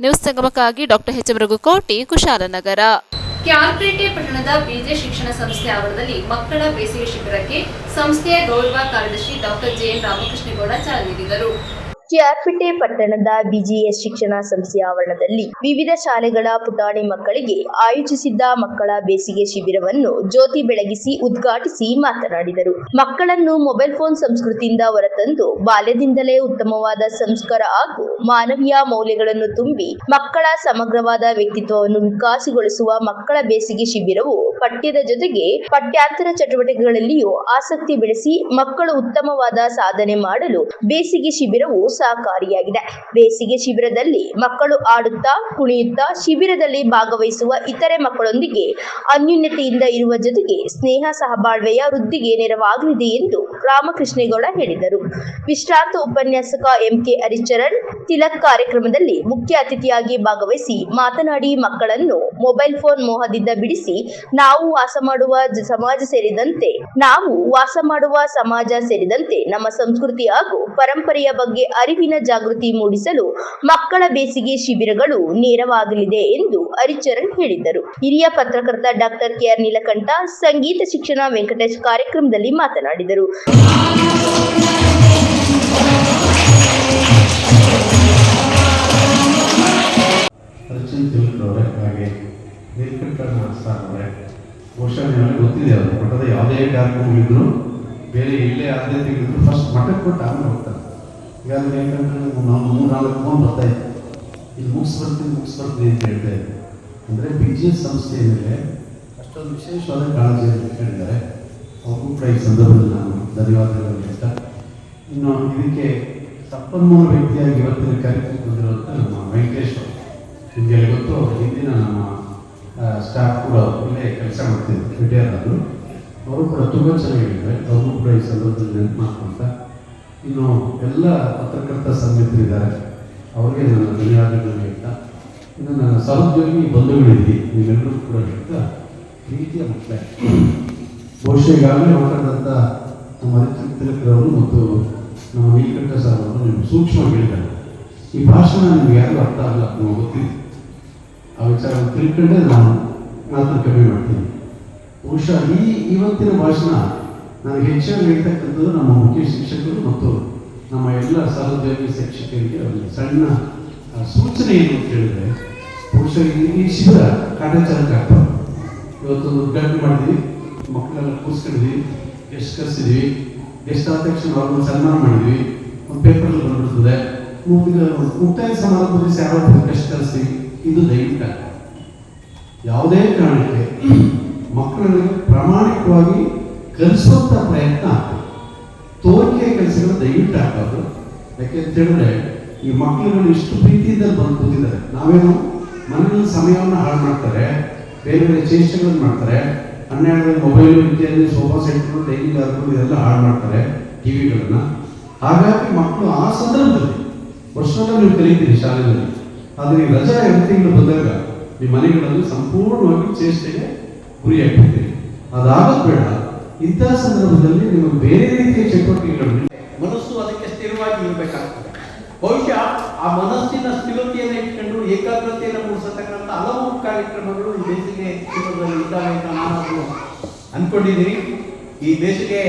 ನ್ಯೂಸ್ ಸಂಗಮಕ್ಕಾಗಿ ಡಾಕ್ಟರ್ ಎಚ್ ಮೃಗುಕೋಟಿ, ಕುಶಾಲನಗರ. ಕ್ಯಾರ್ಪೇಟೆ ಪಟ್ಟಣದ ಬಿಜೆ ಶಿಕ್ಷಣ ಸಂಸ್ಥೆ ಆವರಣದಲ್ಲಿ ಮಕ್ಕಳ ಬೇಸಿಗೆ ಶಿಬಿರಕ್ಕೆ ಸಂಸ್ಥೆಯ ಗೌರವ ಕಾರ್ಯದರ್ಶಿ ಡಾಕ್ಟರ್ ಜೆಎನ್ ರಾಮಕೃಷ್ಣೇಗೌಡ ಚಾಲನೆ ನೀಡಿದರು. ಕ್ಯಾರ್ಪೇಟೆ ಪಟ್ಟಣದ ಬಿಜಿಎಸ್ ಶಿಕ್ಷಣ ಸಂಸ್ಥೆ ಆವರಣದಲ್ಲಿ ವಿವಿಧ ಶಾಲೆಗಳ ಪುಟಾಣಿ ಮಕ್ಕಳಿಗೆ ಆಯೋಜಿಸಿದ್ದ ಮಕ್ಕಳ ಬೇಸಿಗೆ ಶಿಬಿರವನ್ನು ಜ್ಯೋತಿ ಬೆಳಗಿಸಿ ಉದ್ಘಾಟಿಸಿ ಮಾತನಾಡಿದರು. ಮಕ್ಕಳನ್ನು ಮೊಬೈಲ್ ಫೋನ್ ಸಂಸ್ಕೃತಿಯಿಂದ ಹೊರತಂದು ಬಾಲ್ಯದಿಂದಲೇ ಉತ್ತಮವಾದ ಸಂಸ್ಕಾರ ಹಾಗೂ ಮಾನವೀಯ ಮೌಲ್ಯಗಳನ್ನು ತುಂಬಿ ಮಕ್ಕಳ ಸಮಗ್ರವಾದ ವ್ಯಕ್ತಿತ್ವವನ್ನು ವಿಕಾಸಗೊಳಿಸುವ ಮಕ್ಕಳ ಬೇಸಿಗೆ ಶಿಬಿರವು ಪಠ್ಯದ ಜೊತೆಗೆ ಪಠ್ಯಾಂತರ ಚಟುವಟಿಕೆಗಳಲ್ಲಿಯೂ ಆಸಕ್ತಿ ಬೆಳೆಸಿ ಮಕ್ಕಳು ಉತ್ತಮವಾದ ಸಾಧನೆ ಮಾಡಲು ಬೇಸಿಗೆ ಶಿಬಿರವು ಸಹಕಾರಿಯಾಗಿದೆ. ಬೇಸಿಗೆ ಶಿಬಿರದಲ್ಲಿ ಮಕ್ಕಳು ಆಡುತ್ತಾ ಕುಣಿಯುತ್ತಾ ಶಿಬಿರದಲ್ಲಿ ಭಾಗವಹಿಸುವ ಇತರೆ ಮಕ್ಕಳೊಂದಿಗೆ ಅನ್ಯೂನ್ಯತೆಯಿಂದ ಇರುವ ಜೊತೆಗೆ ಸ್ನೇಹ ಸಹಬಾಳ್ವೆಯ ವೃದ್ಧಿಗೆ ನೆರವಾಗಲಿದೆ ಎಂದು ರಾಮಕೃಷ್ಣೇಗೌಡ ಹೇಳಿದರು. ವಿಶ್ರಾಂತ ಉಪನ್ಯಾಸಕ ಎಂಕೆ ಹರಿಚರಣ್ ತಿಲಕ್ ಕಾರ್ಯಕ್ರಮದಲ್ಲಿ ಮುಖ್ಯ ಅತಿಥಿಯಾಗಿ ಭಾಗವಹಿಸಿ ಮಾತನಾಡಿ, ಮಕ್ಕಳನ್ನು ಮೊಬೈಲ್ ಫೋನ್ ಮೋಹದಿಂದ ಬಿಡಿಸಿ ನಾವು ವಾಸ ಮಾಡುವ ಸಮಾಜ ಸೇರಿದಂತೆ ನಮ್ಮ ಸಂಸ್ಕೃತಿ ಹಾಗೂ ಪರಂಪರೆಯ ಬಗ್ಗೆ ಅರಿವಿನ ಜಾಗೃತಿ ಮೂಡಿಸಲು ಮಕ್ಕಳ ಬೇಸಿಗೆ ಶಿಬಿರಗಳು ನೆರವಾಗಲಿದೆ ಎಂದು ಹರಿಚರಣ್ ಹೇಳಿದರು. ಹಿರಿಯ ಪತ್ರಕರ್ತ ಡಾಕ್ಟರ್ ಕೆಆರ್ ನೀಲಕಂಠ, ಸಂಗೀತ ಶಿಕ್ಷಣ ವೆಂಕಟೇಶ್ ಕಾರ್ಯಕ್ರಮದಲ್ಲಿ ಮಾತನಾಡಿದರು. ಹಾಗೆ ನೀಲಕಂಠ ಸರ್ ಅವರೇ, ಬಹುಶಃ ನಿಮಗೆ ಗೊತ್ತಿದೆ, ಅವರು ಮಠದ ಯಾವುದೇ ಕಾರ್ಯಕ್ರಮಗಳಿದ್ರು ಬೇರೆ ಎಲ್ಲೇ ಆದ್ಯತೆಗಳಿದ್ರು ಫಸ್ಟ್ ಮಠಕ್ಕೆ ಕೊಟ್ಟು ಆಮೇಲೆ ಹೋಗ್ತಾರೆ. ಈಗಾಗಲೇ ನೀಲಕಂಠ ನಾವು 3-4 ಫೋನ್ ಬರ್ತಾಯಿತ್ತು, ಇಲ್ಲಿ ಮುಗಿಸ್ಬರ್ತೀನಿ ಅಂತ ಹೇಳ್ತಾ ಇದ್ದೆ. ಅಂದರೆ BGS ಸಂಸ್ಥೆಯ ಮೇಲೆ ಅಷ್ಟೊಂದು ವಿಶೇಷವಾದ ಕಾಳಜಿಯನ್ನು ಇಟ್ಕೊಂಡಿದ್ದಾರೆ. ಅವ್ರಿಗೂ ಕೂಡ ಈ ಸಂದರ್ಭದಲ್ಲಿ ನಾನು ಧನ್ಯವಾದಗಳು ಹೇಳ್ತಾ, ಇನ್ನು ಇದಕ್ಕೆ ಸಂಪನ್ಮೂಲ ವ್ಯಕ್ತಿಯಾಗಿ ಇವತ್ತಿನ ಕಾರ್ಯಕ್ರಮಕ್ಕೆ ಬಂದಿರುವಂಥ ನಮ್ಮ ವೆಂಕಟೇಶ್ ಅವರು, ನಿಮಗೆಲ್ಲ ಗೊತ್ತು, ಹಿಂದಿನ ನಮ್ಮ ಸ್ಟಾಫ್ ಕೂಡ ಇಲ್ಲೇ ಕೆಲಸ ಮಾಡ್ತಿದ್ರು, ರಿಟೈರ್ ಆದರು. ಅವರು ಕೂಡ ತುಂಬ ಚೆನ್ನಾಗಿದ್ದಾರೆ. ಅವ್ರಿಗೂ ಕೂಡ ಈ ಸಂದರ್ಭದಲ್ಲಿ ನೆನಪು ಮಾಡ್ಕೊಂತ, ಇನ್ನು ಎಲ್ಲ ಪತ್ರಕರ್ತ ಸಮಿತಿರಿದ್ದಾರೆ, ಅವ್ರಿಗೆ ನನ್ನ ಧನ್ಯವಾದಗಳನ್ನು ಹೇಳ್ತಾ, ಇನ್ನು ನನ್ನ ಸಹೋದ್ಯೋಗಿ ಬಂಧುಗಳಿದ್ವಿ, ನೀವೆಲ್ಲರೂ ಕೂಡ ಹೇಳ್ತಾ ಪ್ರೀತಿಯ ಮಕ್ಕಳೇ. ಬಹುಶಃ ಈಗಾಗಲೇ ಮಾತಾಡಿದಂಥ ನಮ್ಮ ಹರಿಚರಣ್ ತಿಲಕ್ರವರು ಮತ್ತು ನಮ್ಮ ನೀಲಕಂಠ ಸರ್ ಅವರು ನಿಮ್ಗೆ ಸೂಕ್ಷ್ಮವಾಗಿ ಹೇಳಿದ್ದಾರೆ. ಈ ಭಾಷಣ ನಿಮ್ಗೆ ಯಾರು ಅರ್ಥ ಆಗಲ್ಲ, ನಮಗೆ ಗೊತ್ತಿದೆ. ಆ ವಿಚಾರ ತಿಳ್ಕೊಂಡೆ ನಾನು ಮಾತನ್ನು ಕಮ್ಮಿ ಮಾಡ್ತೀನಿ. ಬಹುಶಃ ಇವತ್ತಿನ ಭಾಷಣ ನನಗೆ ಹೆಚ್ಚಾಗಿ ಹೇಳ್ತಕ್ಕಂಥದ್ದು ನಮ್ಮ ಮುಖ್ಯ ಶಿಕ್ಷಕರು ಮತ್ತು ನಮ್ಮ ಎಲ್ಲ ಸಹೋದ್ಯೋಗಿ ಶಿಕ್ಷಕರಿಗೆ ಅವರಿಗೆ ಸಣ್ಣ ಸೂಚನೆ ಏನು ಅಂತ ಹೇಳಿದ್ರೆ, ಬಹುಶಃ ಈ ಶಿಬಿರ ಕಾಟಾಚಾರಕ್ಕೆ ಆಗ್ತದೆ. ಇವತ್ತೊಂದು ಉದ್ಘಾಟನೆ ಮಾಡಿದ್ವಿ, ಮಕ್ಕಳೆಲ್ಲ ಕೂರಿಸ್ಕೊಂಡಿದ್ವಿ, ಗೆಸ್ಟ್ ಕರೆಸಿದ್ವಿ, ಗೆಸ್ಟ್ ಆದ ತಕ್ಷಣ ಅವ್ರನ್ನ ಸನ್ಮಾನ ಮಾಡಿದ್ವಿ, ಒಂದು ಪೇಪರಲ್ಲಿ ಬಂದ್ಬಿಡ್ತದೆ. ಮುಕ್ತಾಯ ಸಮಾರಂಭದಲ್ಲಿ ಸಾರ್ವಜನಿಕ ಗೆಸ್ಟ್ ಕರೆಸ್ತೀವಿ. ಇದು ದಯವಿಟ್ಟು ಯಾವುದೇ ಕಾರಣಕ್ಕೆ ಮಕ್ಕಳಿಗೆ ಪ್ರಾಮಾಣಿಕವಾಗಿ ಕಲಿಸುವಂಥ ಪ್ರಯತ್ನ ಆಗ್ತದೆ. ತೋರಿಕೆ ಕೆಲಸಗಳು ದಯವಿಟ್ಟು ಆಗ್ಬಾರ್ದು. ಯಾಕೆಂತ ಹೇಳಿದ್ರೆ ಈ ಮಕ್ಕಳುಗಳು ಇಷ್ಟು ಪ್ರೀತಿಯಿಂದ ಬಂದು ಕೂತಿದ್ದಾರೆ. ನಾವೇನು ಮನೆಯಲ್ಲಿ ಸಮಯವನ್ನು ಹಾಳು ಮಾಡ್ತಾರೆ, ಬೇರೆ ಬೇರೆ ಚೇಷ್ಟೆಗಳನ್ನು ಮಾಡ್ತಾರೆ, 12 ಮೊಬೈಲು ಇತ್ಯಾದಿ ಸೋಫಾ ಸೆಟ್ಗಳು ಡೈನಿಂಗ್ ಹಾರ್ಗಳು ಇದೆಲ್ಲ ಹಾಳು ಮಾಡ್ತಾರೆ, ಟಿವಿಗಳನ್ನು. ಹಾಗಾಗಿ ಮಕ್ಕಳು ಆ ಸಂದರ್ಭದಲ್ಲಿ ವರ್ಷವೆಲ್ಲ ನೀವು ಕಲಿತೀರಿ ಶಾಲೆಯಲ್ಲಿ, ಆದರೆ ಈ ರಜಾ 2 ತಿಂಗಳು ಬಂದಾಗ ನಿಮ್ಮ ಮನೆಗಳಲ್ಲಿ ಸಂಪೂರ್ಣವಾಗಿ ಚೇಷ್ಟೆಗೆ ಗುರಿಯಾಗ್ಬಿಡ್ತೀರಿ. ಅದಾಗೋದು ಬೇಡ. ಇಂತಹ ಸಂದರ್ಭದಲ್ಲಿ ನಿಮಗೆ ಬೇರೆ ರೀತಿಯ ಚಟುವಟಿಕೆಗಳು, ಮನಸ್ಸು ಅದಕ್ಕೆ ಸ್ಥಿರವಾಗಿ ಇರಬೇಕಾಗ್ತದೆ. ಬಹುಶಃ ಆ ಮನಸ್ಸಿನ ಸ್ಥಿರತೆಯನ್ನು ಇಟ್ಕೊಂಡು ಏಕಾಗ್ರತೆಯನ್ನು ಮೂಡಿಸತಕ್ಕಂಥ ಹಲವು ಕಾರ್ಯಕ್ರಮಗಳು ಈ ಬೇಸಿಗೆ ಶಿಬಿರದಲ್ಲಿ ಇದ್ದಾವೆ ಅಂತ ನಾನು ಅಂದ್ಕೊಂಡಿದ್ದೀನಿ. ಈ ಬೇಸಿಗೆ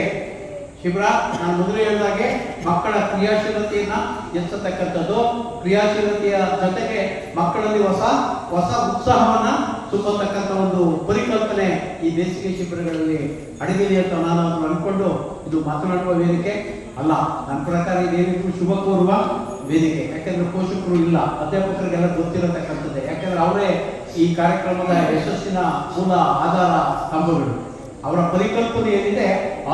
ಶಿಬಿರ ನಾನು ಮೊದಲೇ ಹೇಳಿದಾಗೆ ಮಕ್ಕಳ ಕ್ರಿಯಾಶೀಲತೆಯನ್ನು ಹೆಚ್ಚತಕ್ಕಂಥದ್ದು, ಕ್ರಿಯಾಶೀಲತೆಯ ಜೊತೆಗೆ ಮಕ್ಕಳಲ್ಲಿ ಹೊಸ ಉತ್ಸಾಹವನ್ನು ತುಂಬತಕ್ಕಂಥ ಒಂದು ಪರಿಕಲ್ಪನೆ ಈ ಬೇಸಿಗೆ ಶಿಬಿರಗಳಲ್ಲಿ ಅಡಗಿದೆ ಅಂತ ನಾನು ಅಂದ್ಕೊಂಡು ಇದು ಮಾತನಾಡುವ ವೇದಿಕೆ ಅಲ್ಲ. ನನ್ನ ಪ್ರಕಾರ ಇದೇನಿದ್ರು ಶುಭ ಕೋರುವ ವೇದಿಕೆ. ಯಾಕೆಂದ್ರೆ ಪೋಷಕರು ಇಲ್ಲ, ಅಧ್ಯಾಪಕರಿಗೆಲ್ಲ ಗೊತ್ತಿರತಕ್ಕಂಥದ್ದೇ. ಯಾಕೆಂದ್ರೆ ಅವರೇ ಈ ಕಾರ್ಯಕ್ರಮದ ಯಶಸ್ಸಿನ ಮೂಲ ಆಧಾರ ಸ್ತಂಭಗಳು. ಅವರ ಪರಿಕಲ್ಪನೆ ಏನಿದೆ,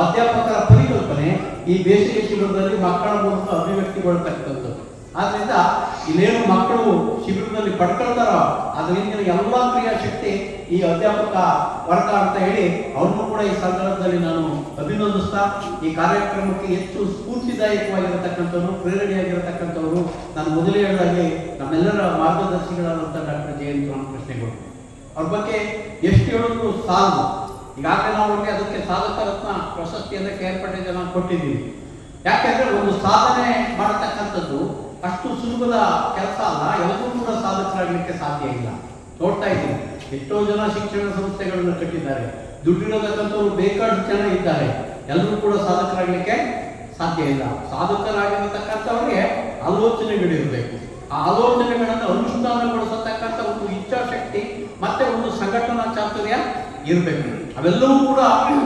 ಅಧ್ಯಾಪಕರ ಪರಿಕಲ್ಪನೆ ಈ ಬೇಸಿಗೆ ಶಿಬಿರದಲ್ಲಿ ಮಕ್ಕಳ ಮೂಲಕ ಅಭಿವ್ಯಕ್ತಿಗೊಳ್ತಕ್ಕಂಥದ್ದು. ಆದ್ರಿಂದ ಇಲ್ಲೇನು ಮಕ್ಕಳು ಶಿಬಿರದಲ್ಲಿ ಪಡ್ಕೊಳ್ತಾರೋ ಅದರಿಂದ ಎಲ್ಲ ಕ್ರಿಯಾಶಕ್ತಿ ಈ ಅಧ್ಯಾಪಕ ವರ್ಗ ಅಂತ ಹೇಳಿ ಅವ್ರನ್ನೂ ಕೂಡ ಈ ಸಂದರ್ಭದಲ್ಲಿ ನಾನು ಅಭಿನಂದಿಸ್ತಾ, ಈ ಕಾರ್ಯಕ್ರಮಕ್ಕೆ ಹೆಚ್ಚು ಸ್ಫೂರ್ತಿದಾಯಕವಾಗಿರತಕ್ಕಂಥವ್ರು, ಪ್ರೇರಣೆಯಾಗಿರತಕ್ಕಂಥವ್ರು ನಾನು ಮೊದಲೇ ಹೇಳಿದಾಗೆ ನಮ್ಮೆಲ್ಲರ ಮಾರ್ಗದರ್ಶಿಗಳಾದಂಥ ಡಾಕ್ಟರ್ ಜಯಂತ್ ರಾಮಕೃಷ್ಣೇಗೌಡ ಅವ್ರ ಬಗ್ಗೆ ಎಷ್ಟು ಹೇಳಿದ್ರು ಸಾಲದು. ಈಗಾಗಲೇ ನಾವು ಅವ್ರಿಗೆ ಅದಕ್ಕೆ ಸಾಧಕ ರತ್ನ ಪ್ರಶಸ್ತಿಯನ್ನು KR ಜನ ಕೊಟ್ಟಿದ್ದೀವಿ. ಯಾಕೆಂದ್ರೆ ಒಂದು ಸಾಧನೆ ಮಾಡತಕ್ಕಂಥದ್ದು ಅಷ್ಟು ಸುಲಭದ ಕೆಲಸ ಅಲ್ಲ. ಎಲ್ಲರೂ ಕೂಡ ಸಾಧಕರಾಗಲಿಕ್ಕೆ ಸಾಧ್ಯ ಇಲ್ಲ. ನೋಡ್ತಾ ಇದ್ದೀವಿ, ಎಷ್ಟೋ ಜನ ಶಿಕ್ಷಣ ಸಂಸ್ಥೆಗಳನ್ನು ಕಟ್ಟಿದ್ದಾರೆ, ದುಡ್ಡಿರತಕ್ಕಂಥವ್ರು ಬೇಕಾದ ಜನ ಇದ್ದಾರೆ, ಎಲ್ಲರೂ ಕೂಡ ಸಾಧಕರಾಗಲಿಕ್ಕೆ ಸಾಧ್ಯ ಇಲ್ಲ. ಸಾಧಕರಾಗಿರತಕ್ಕಂಥವ್ರಿಗೆ ಆಲೋಚನೆಗಳಿರಬೇಕು. ಆ ಆಲೋಚನೆಗಳನ್ನು ಅನುಷ್ಠಾನಗೊಳಿಸತಕ್ಕಂಥ ಒಂದು ಇಚ್ಛಾಶಕ್ತಿ ಮತ್ತೆ ಒಂದು ಸಂಘಟನಾ ಚಾತುರ್ಯ ಇರಬೇಕು. ಅವೆಲ್ಲವೂ ಕೂಡ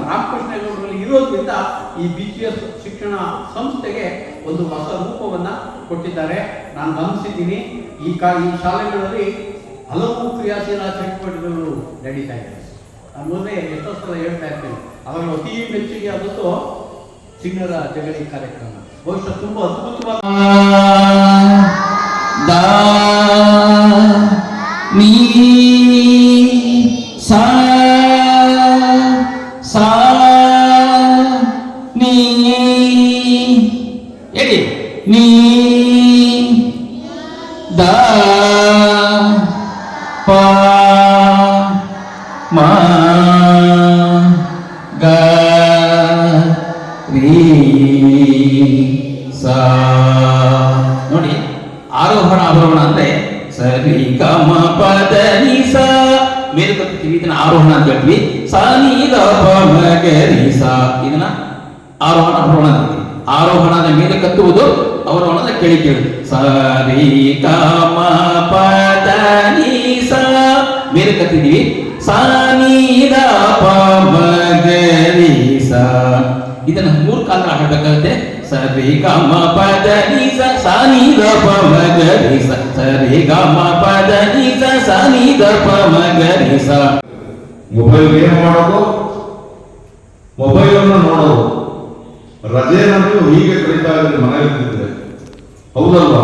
ರಾಮಕೃಷ್ಣೇಗೌಡರಲ್ಲಿ ಇರೋದ್ರಿಂದ ಈ BGS ಶಿಕ್ಷಣ ಸಂಸ್ಥೆಗೆ ಒಂದು ಹೊಸ ರೂಪವನ್ನು ಕೊಟ್ಟಿದ್ದಾರೆ. ನಾನು ಗಮನಿಸಿದ್ದೀನಿ, ಈ ಶಾಲೆಗಳಲ್ಲಿ ಹಲವು ಕ್ರಿಯಾಶೀಲ ಚಟುವಟಿಕೆಗಳು ನಡೀತಾ ಇದೆ. ನಾನು ಮೊದಲೇ ಎಷ್ಟೋ ಸಲ ಹೇಳ್ತಾ ಇರ್ತೀನಿ, ಅವಾಗ ಅತಿ ಮೆಚ್ಚುಗೆ ಆದದ್ದು ಚಿಣ್ಣರ ಜಗಳಿ ಕಾರ್ಯಕ್ರಮ ಬಹುಶಃ ತುಂಬಾ ಅದ್ಭುತವಾದ ನೀ ಸಾ ಸಾ ನೀ ಹೇಳಿ ನೀ ದ ಪ ಮ ಗ ರೀ ಸಾ ನೋಡಿ ಆರೋಹಣ ಅವರೋಹಣ ಅಂದ್ರೆ ಸರಿ ಗ ಮ ಪದ ನಿ ಸ ಮೇಲೆ ಕತ್ತೀವಿ ಇದನ್ನ ಆರೋಹಣ ಅಂತ ಹೇಳ್ತೀವಿ ಸ ನಿ ದ ಪ ಮ ಗ ರಿ ಸ ಇದನ್ನ ಆರೋಹಣ ಅವರೋಹಣ ಅಂತೀವಿ ಆರೋಹಣದ ಮೇಲೆ ಕತ್ತುವುದು ಅವರೋಹಣದ ಕೆಳಿ ಕೇಳುದು ಸರಿ ಗ ಮ ಪದ ನಿ ಸ ಮೇಲೆ ಕತ್ತಿದೀವಿ ಸ ನಿ ದ ಪ ಮ ಗ ರಿ ಸ ಇದನ್ನ ಮೂರು ಕಾಲ ಹಾಡಬೇಕಾಗುತ್ತೆ ಸರಿ ಗ ಮ ಪದ ನಿ ಸ ಸ ನಿ ದ ಪ ಮ ಗ ರಿ ಸ ಸರಿ ಗ ಮ ಪದ ನಿ ಸ ಸ ನಿ ದ ಪ ಮ ಗ ರಿ ಸ ಮೊಬೈಲ್ ಏನು ಮಾಡೋದು, ಮೊಬೈಲ್ ಅನ್ನು ನೋಡೋದು. ರಜೆನ ನೀವು ಹೀಗೆ ಕಳೀತಾ ಇದ್ರೆ ಮನೆಯಲ್ಲಿದ್ದರೆ ಹೌದಲ್ವಾ?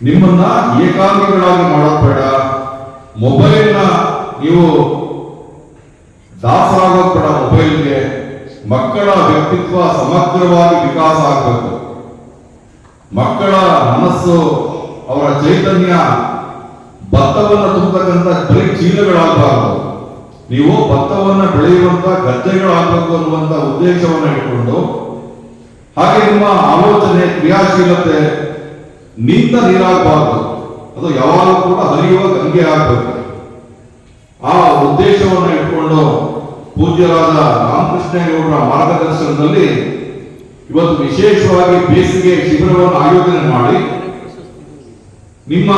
ನಿಮ್ಮನ್ನ ಏಕಾಂಗಿಗಳಾಗಿ ಮಾಡೋದು ಬೇಡ. ಮೊಬೈಲ್ನ ನೀವು ದಾಸರಾಗೋದು ಬೇಡ. ಮೊಬೈಲ್ಗೆ ಮಕ್ಕಳ ವ್ಯಕ್ತಿತ್ವ ಸಮಗ್ರವಾಗಿ ವಿಕಾಸ ಆಗಬೇಕು. ಮಕ್ಕಳ ಮನಸ್ಸು, ಅವರ ಚೈತನ್ಯ ಭತ್ತವನ್ನು ತುಂಬತಕ್ಕಂಥ ಬರೀ ಚೀಲಗಳಾಗಬಾರದು. ನೀವು ಭತ್ತವನ್ನು ಬೆಳೆಯುವಂತ ಗದ್ದೆಗಳಾಗಬೇಕು ಅನ್ನುವಂತ ಉದ್ದೇಶವನ್ನು ಇಟ್ಕೊಂಡು, ಹಾಗೆ ನಿಮ್ಮ ಆಲೋಚನೆ ಕ್ರಿಯಾಶೀಲತೆ ನಿಂತ ನೀರಾಗಬಾರದು, ಅದು ಯಾವಾಗಲೂ ಕೂಡ ಹರಿಯುವ ಗಂಗೆ ಆಗಬೇಕು. ಆ ಉದ್ದೇಶವನ್ನು ಇಟ್ಕೊಂಡು ಪೂಜ್ಯರಾದ ರಾಮಕೃಷ್ಣೇಗೌಡರ ಮಾರ್ಗದರ್ಶನದಲ್ಲಿ ಇವತ್ತು ವಿಶೇಷವಾಗಿ ಬೇಸಿಗೆ ಶಿಬಿರವನ್ನು ಆಯೋಜನೆ ಮಾಡಿ ನಿಮ್ಮ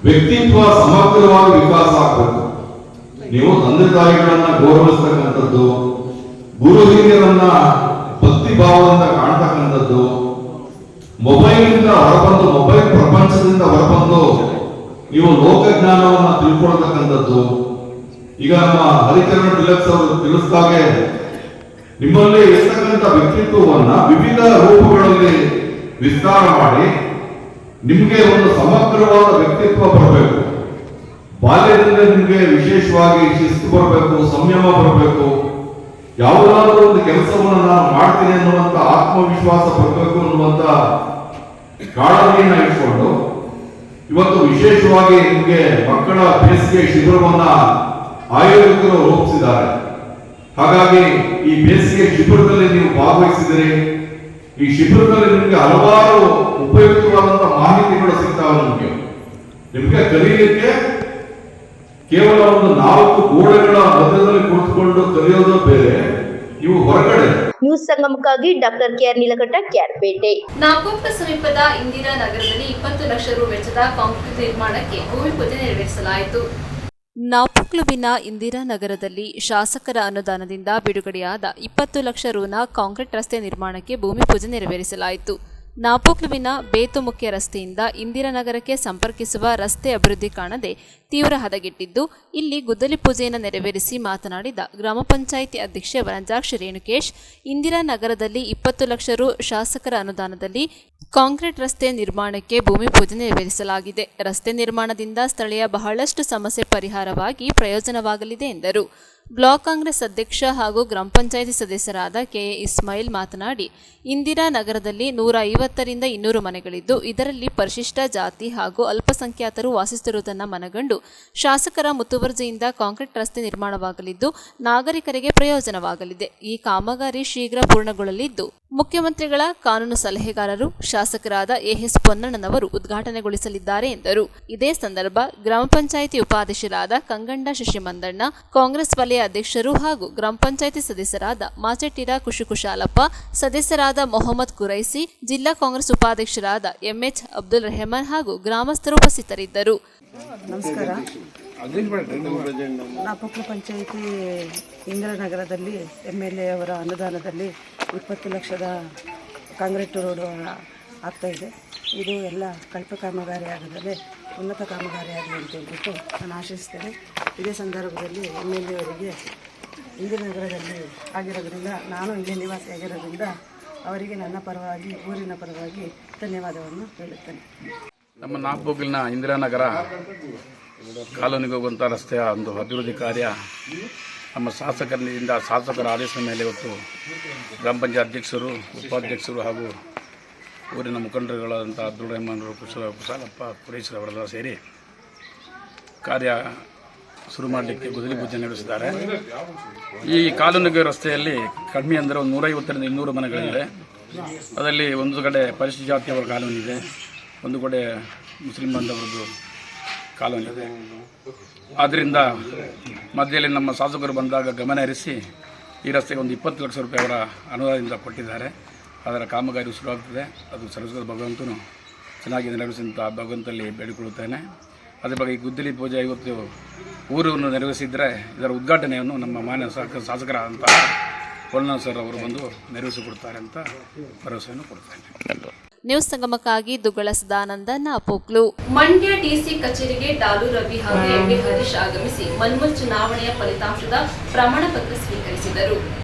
ವ್ಯಕ್ತಿತ್ವ ಸಮಗ್ರವಾಗಿ ವಿಕಾಸ ಆಗಬೇಕು. ನೀವು ತಂದೆ ತಾಯಿಗಳನ್ನ ಗೌರವಿಸ್ತಕ್ಕಂಥದ್ದು, ಗುರು ಹಿರಿಯರನ್ನ ಭಕ್ತಿ ಭಾವದಿಂದ ಕಾಣ್ತಕ್ಕಂಥದ್ದು, ಮೊಬೈಲಿಂದ ಹೊರಬಂದು ಮೊಬೈಲ್ ಪ್ರಪಂಚದಿಂದ ಹೊರಬಂದು ನೀವು ಲೋಕಜ್ಞಾನವನ್ನ ತಿಳ್ಕೊಳ್ತಕ್ಕಂಥದ್ದು. ಈಗ ನಮ್ಮ ಹರಿಚರಣ ತಿಲಕ್ ಅವರು ತಿಳಿಸಿದಾಗೆ ನಿಮ್ಮಲ್ಲಿ ಇರ್ತಕ್ಕಂಥ ವ್ಯಕ್ತಿತ್ವವನ್ನ ವಿವಿಧ ರೂಪಗಳಲ್ಲಿ ವಿಸ್ತಾರ ಮಾಡಿ ನಿಮ್ಗೆ ಒಂದು ಸಮಗ್ರವಾದ ವ್ಯಕ್ತಿತ್ವ ಬರಬೇಕು. ಬಾಲ್ಯದಿಂದ ನಿಮ್ಗೆ ವಿಶೇಷವಾಗಿ ಶಿಸ್ತು ಬರಬೇಕು, ಸಂಯಮ ಬರಬೇಕು. ಯಾವುದಾದ್ರೂ ಒಂದು ಕೆಲಸವನ್ನು ನಾನು ಮಾಡ್ತೀನಿ ಅನ್ನುವಂತ ಆತ್ಮವಿಶ್ವಾಸ ಬರಬೇಕು ಅನ್ನುವಂತ ಕಾಳಜಿಯನ್ನ ಇಟ್ಕೊಂಡು ಇವತ್ತು ವಿಶೇಷವಾಗಿ ನಿಮ್ಗೆ ಮಕ್ಕಳ ಬೇಸಿಗೆ ಶಿಬಿರವನ್ನ ಆಯೋಜಕರು ರೂಪಿಸಿದ್ದಾರೆ. ಹಾಗಾಗಿ ಈ ಬೇಸಿಗೆ ಶಿಬಿರದಲ್ಲಿ ನೀವು ಭಾಗವಹಿಸಿದಿರಿ. ಈ ಶಿಬಿರದಲ್ಲಿ ನಿಮಗೆ ಹಲವಾರು ಉಪಯುಕ್ತವಾದಂತಹ ಮಾಹಿತಿಗಳು ಸಿಗ್ತಾವೆ. ನಿಮ್ಗೆ ಕಲಿಯಲಿಕ್ಕೆ ಕೇವಲ ಒಂದು 4 ಗೋಡೆಗಳ ಮಧ್ಯದಲ್ಲಿ ಕುಳಿತುಕೊಂಡು ಕಲಿಯೋದು ಬೇರೆ, ನೀವು ಹೊರಗಡೆ. ನ್ಯೂಸ್ ಸಂಗಮಕ್ಕಾಗಿ ಡಾಕ್ಟರ್ ಕೆಆರ್ ನೀಲಕಂಠ, ಕ್ಯಾರ್ಪೇಟೆ. ನಾಪೋಕ್ಲ ಸಮೀಪದ ಇಂದಿರಾ ನಗರದಲ್ಲಿ 20 ಲಕ್ಷ ರು ವೆಚ್ಚದ ಕಾಂಕ್ರೀಟ್ ನಿರ್ಮಾಣಕ್ಕೆ ಭೂಮಿ ಪೂಜೆ ನೆರವೇರಿಸಲಾಯಿತು. ನಾಪೋಕ್ಲುವಿನ ಇಂದಿರಾನಗರದಲ್ಲಿ ಶಾಸಕರ ಅನುದಾನದಿಂದ ಬಿಡುಗಡೆಯಾದ 20 ಲಕ್ಷ ರುನ ಕಾಂಕ್ರೀಟ್ ರಸ್ತೆ ನಿರ್ಮಾಣಕ್ಕೆ ಭೂಮಿ ಪೂಜೆ ನೆರವೇರಿಸಲಾಯಿತು. ನಾಪೋಕ್ಲುವಿನ ಬೇತು ಮುಖ್ಯ ರಸ್ತೆಯಿಂದ ಇಂದಿರಾನಗರಕ್ಕೆ ಸಂಪರ್ಕಿಸುವ ರಸ್ತೆ ಅಭಿವೃದ್ಧಿ ಕಾಣದೆ ತೀವ್ರ ಹದಗೆಟ್ಟಿದ್ದು, ಇಲ್ಲಿ ಗುದ್ದಲಿ ಪೂಜೆಯನ್ನು ನೆರವೇರಿಸಿ ಮಾತನಾಡಿದ ಗ್ರಾಮ ಪಂಚಾಯಿತಿ ಅಧ್ಯಕ್ಷೆ ವನಜಾಕ್ಷಿ ರೇಣುಕೇಶ್, ಇಂದಿರಾನಗರದಲ್ಲಿ 20 ಲಕ್ಷ ರು ಶಾಸಕರ ಅನುದಾನದಲ್ಲಿ ಕಾಂಕ್ರೀಟ್ ರಸ್ತೆ ನಿರ್ಮಾಣಕ್ಕೆ ಭೂಮಿ ಪೂಜೆ ನೆರವೇರಿಸಲಾಗಿದೆ. ರಸ್ತೆ ನಿರ್ಮಾಣದಿಂದ ಸ್ಥಳೀಯ ಬಹಳಷ್ಟು ಸಮಸ್ಯೆ ಪರಿಹಾರವಾಗಿ ಪ್ರಯೋಜನವಾಗಲಿದೆ ಎಂದರು. ಬ್ಲಾಕ್ ಕಾಂಗ್ರೆಸ್ ಅಧ್ಯಕ್ಷ ಹಾಗೂ ಗ್ರಾಮ ಪಂಚಾಯಿತಿ ಸದಸ್ಯರಾದ ಕೆಎ ಇಸ್ಮಾಯಿಲ್ ಮಾತನಾಡಿ, ಇಂದಿರಾನಗರದಲ್ಲಿ 150ರಿಂದ 200 ಮನೆಗಳಿದ್ದು, ಇದರಲ್ಲಿ ಪರಿಶಿಷ್ಟ ಜಾತಿ ಹಾಗೂ ಅಲ್ಪಸಂಖ್ಯಾತರು ವಾಸಿಸುತ್ತಿರುವುದನ್ನು ಮನಗಂಡು ಶಾಸಕರ ಮುತುವರ್ಜಿಯಿಂದ ಕಾಂಕ್ರೀಟ್ ರಸ್ತೆ ನಿರ್ಮಾಣವಾಗಲಿದ್ದು, ನಾಗರಿಕರಿಗೆ ಪ್ರಯೋಜನವಾಗಲಿದೆ. ಈ ಕಾಮಗಾರಿ ಶೀಘ್ರ ಪೂರ್ಣಗೊಳ್ಳಲಿದ್ದು, ಮುಖ್ಯಮಂತ್ರಿಗಳ ಕಾನೂನು ಸಲಹೆಗಾರರು ಶಾಸಕರಾದ ಎಎಸ್ ಪೊನ್ನಣ್ಣನವರು ಉದ್ಘಾಟನೆಗೊಳಿಸಲಿದ್ದಾರೆ ಎಂದರು. ಇದೇ ಸಂದರ್ಭ ಗ್ರಾಮ ಪಂಚಾಯಿತಿ ಉಪಾಧ್ಯಕ್ಷರಾದ ಕಂಗಂಡ ಶಶಿಮಂದಣ್ಣ, ಕಾಂಗ್ರೆಸ್ ವಲಯ ಅಧ್ಯಕ್ಷರು ಹಾಗೂ ಗ್ರಾಮ ಪಂಚಾಯಿತಿ ಸದಸ್ಯರಾದ ಮಾಚೆಟ್ಟಿರ ಕುಶುಕುಶಾಲಪ್ಪ, ಸದಸ್ಯರಾದ ಮೊಹಮ್ಮದ್ ಕುರೈಸಿ, ಜಿಲ್ಲಾ ಕಾಂಗ್ರೆಸ್ ಉಪಾಧ್ಯಕ್ಷರಾದ ಎಂಎಚ್ ಅಬ್ದುಲ್ ರೆಹಮಾನ್ ಹಾಗೂ ಗ್ರಾಮಸ್ಥರು ಉಪಸ್ಥಿತರಿದ್ದರು. ನಮಸ್ಕಾರ. ನಾಪೋಕ್ಲ ಪಂಚಾಯಿತಿ ಇಂದಿರಾನಗರದಲ್ಲಿ MLA ಅವರ ಅನುದಾನದಲ್ಲಿ 20 ಲಕ್ಷದ ಕಾಂಕ್ರೀಟ್ ರೋಡ್ ಆಗ್ತಾಯಿದೆ. ಇದು ಎಲ್ಲ ಕಲ್ಪ ಕಾಮಗಾರಿ ಆಗದಲ್ಲೇ ಉನ್ನತ ಕಾಮಗಾರಿ ಆಗಲಿ ಅಂತ ಹೇಳ್ಬಿಟ್ಟು ನಾನು ಆಶಿಸ್ತೇನೆ. ಇದೇ ಸಂದರ್ಭದಲ್ಲಿ MLA ಅವರಿಗೆ ಇಂದಿರಾನಗರದಲ್ಲಿ ಆಗಿರೋದ್ರಿಂದ, ನಾನು ಇಲ್ಲಿ ನಿವಾಸಿಯಾಗಿರೋದ್ರಿಂದ ಅವರಿಗೆ ನನ್ನ ಪರವಾಗಿ, ಊರಿನ ಪರವಾಗಿ ಧನ್ಯವಾದವನ್ನು ಹೇಳುತ್ತೇನೆ. ನಮ್ಮ ನಾಗಬೋಗಿಲಿನ ಇಂದಿರಾನಗರ ಕಾಲೋನಿಗೆ ಹೋಗುವಂಥ ರಸ್ತೆಯ ಒಂದು ಅಭಿವೃದ್ಧಿ ಕಾರ್ಯ ನಮ್ಮ ಶಾಸಕರ ಆದೇಶದ ಮೇಲೆ ಇವತ್ತು ಗ್ರಾಮ ಪಂಚಾಯತ್ ಅಧ್ಯಕ್ಷರು, ಉಪಾಧ್ಯಕ್ಷರು ಹಾಗೂ ಊರಿನ ಮುಖಂಡರುಗಳಾದಂಥ ಅಬ್ದುಲ್ ರೆಹಮಾನ್ರು, ಕುಶಾಲಪ್ಪ, ಕುರೇಶ್ರವರೆಲ್ಲ ಸೇರಿ ಕಾರ್ಯ ಶುರು ಮಾಡಲಿಕ್ಕೆ ಗುದ್ದಲಿ ಪೂಜೆ ನಡೆಸಿದ್ದಾರೆ. ಈ ಕಾಲೋನಿಗೆ ರಸ್ತೆಯಲ್ಲಿ ಕಡಿಮೆ ಅಂದರೆ ಒಂದು 150ರಿಂದ 200 ಮನೆಗಳಿವೆ. ಅದರಲ್ಲಿ ಒಂದು ಕಡೆ ಪರಿಶಿಷ್ಟ ಜಾತಿಯವರ ಕಾಲೋನಿ ಇದೆ, ಒಂದು ಕಡೆ ಮುಸ್ಲಿಂ ಬಾಂಧವರದ್ದು ಕಾಲೋನಿ ಇದೆ. ಆದ್ದರಿಂದ ಮಧ್ಯದಲ್ಲಿ ನಮ್ಮ ಶಾಸಕರು ಬಂದಾಗ ಗಮನ ಹರಿಸಿ ಈ ರಸ್ತೆಗೆ ಒಂದು 20 ಲಕ್ಷ ರೂಪಾಯಿ ಅವರ ಅನುದಾನದಿಂದ ಕೊಟ್ಟಿದ್ದಾರೆ. ಅದರ ಕಾಮಗಾರಿ ಶುರುವಾಗ್ತದೆ. ಅದು ಸರಸ್ವತಿ ಭಗವಂತನು ಚೆನ್ನಾಗಿ ನೆರವೇರಿಸಿದಂಥ ಭಗವಂತಲ್ಲಿ ಬೇಡಿಕೊಳ್ಳುತ್ತೇನೆ. ಅದೇ ಬಗ್ಗೆ ಈ ಗುದ್ದಲಿ ಪೂಜೆ ಇವತ್ತು ಊರನ್ನು ನೆರವೇರಿಸಿದರೆ ಇದರ ಉದ್ಘಾಟನೆಯನ್ನು ನಮ್ಮ ಮಾನ್ಯ ಶಾಸಕರಾದಂತಹ ಕೊಲ್ನಾ ಸರ್ ಅವರು ಬಂದು ನೆರವೇರಿಸಿಕೊಡ್ತಾರೆ ಅಂತ ಭರವಸೆಯನ್ನು ಕೊಡ್ತೇನೆ. ನ್ಯೂಸ್ ಸಂಗಮಕ್ಕಾಗಿ ದುಗ್ಗಳ ಸದಾನಂದ ನಾಪೋಕ್ಲು. ಮಂಡ್ಯ ಡಿಸಿ ಕಚೇರಿಗೆ ಡಾಲು ರವಿ ಹಾಗೂ ಎಂಬಿ ಹರೀಶ್ ಆಗಮಿಸಿ ಮನ್ಮೂಲ್ ಚುನಾವಣೆಯ ಫಲಿತಾಂಶದ ಪ್ರಮಾಣ ಪತ್ರ ಸ್ವೀಕರಿಸಿದರು.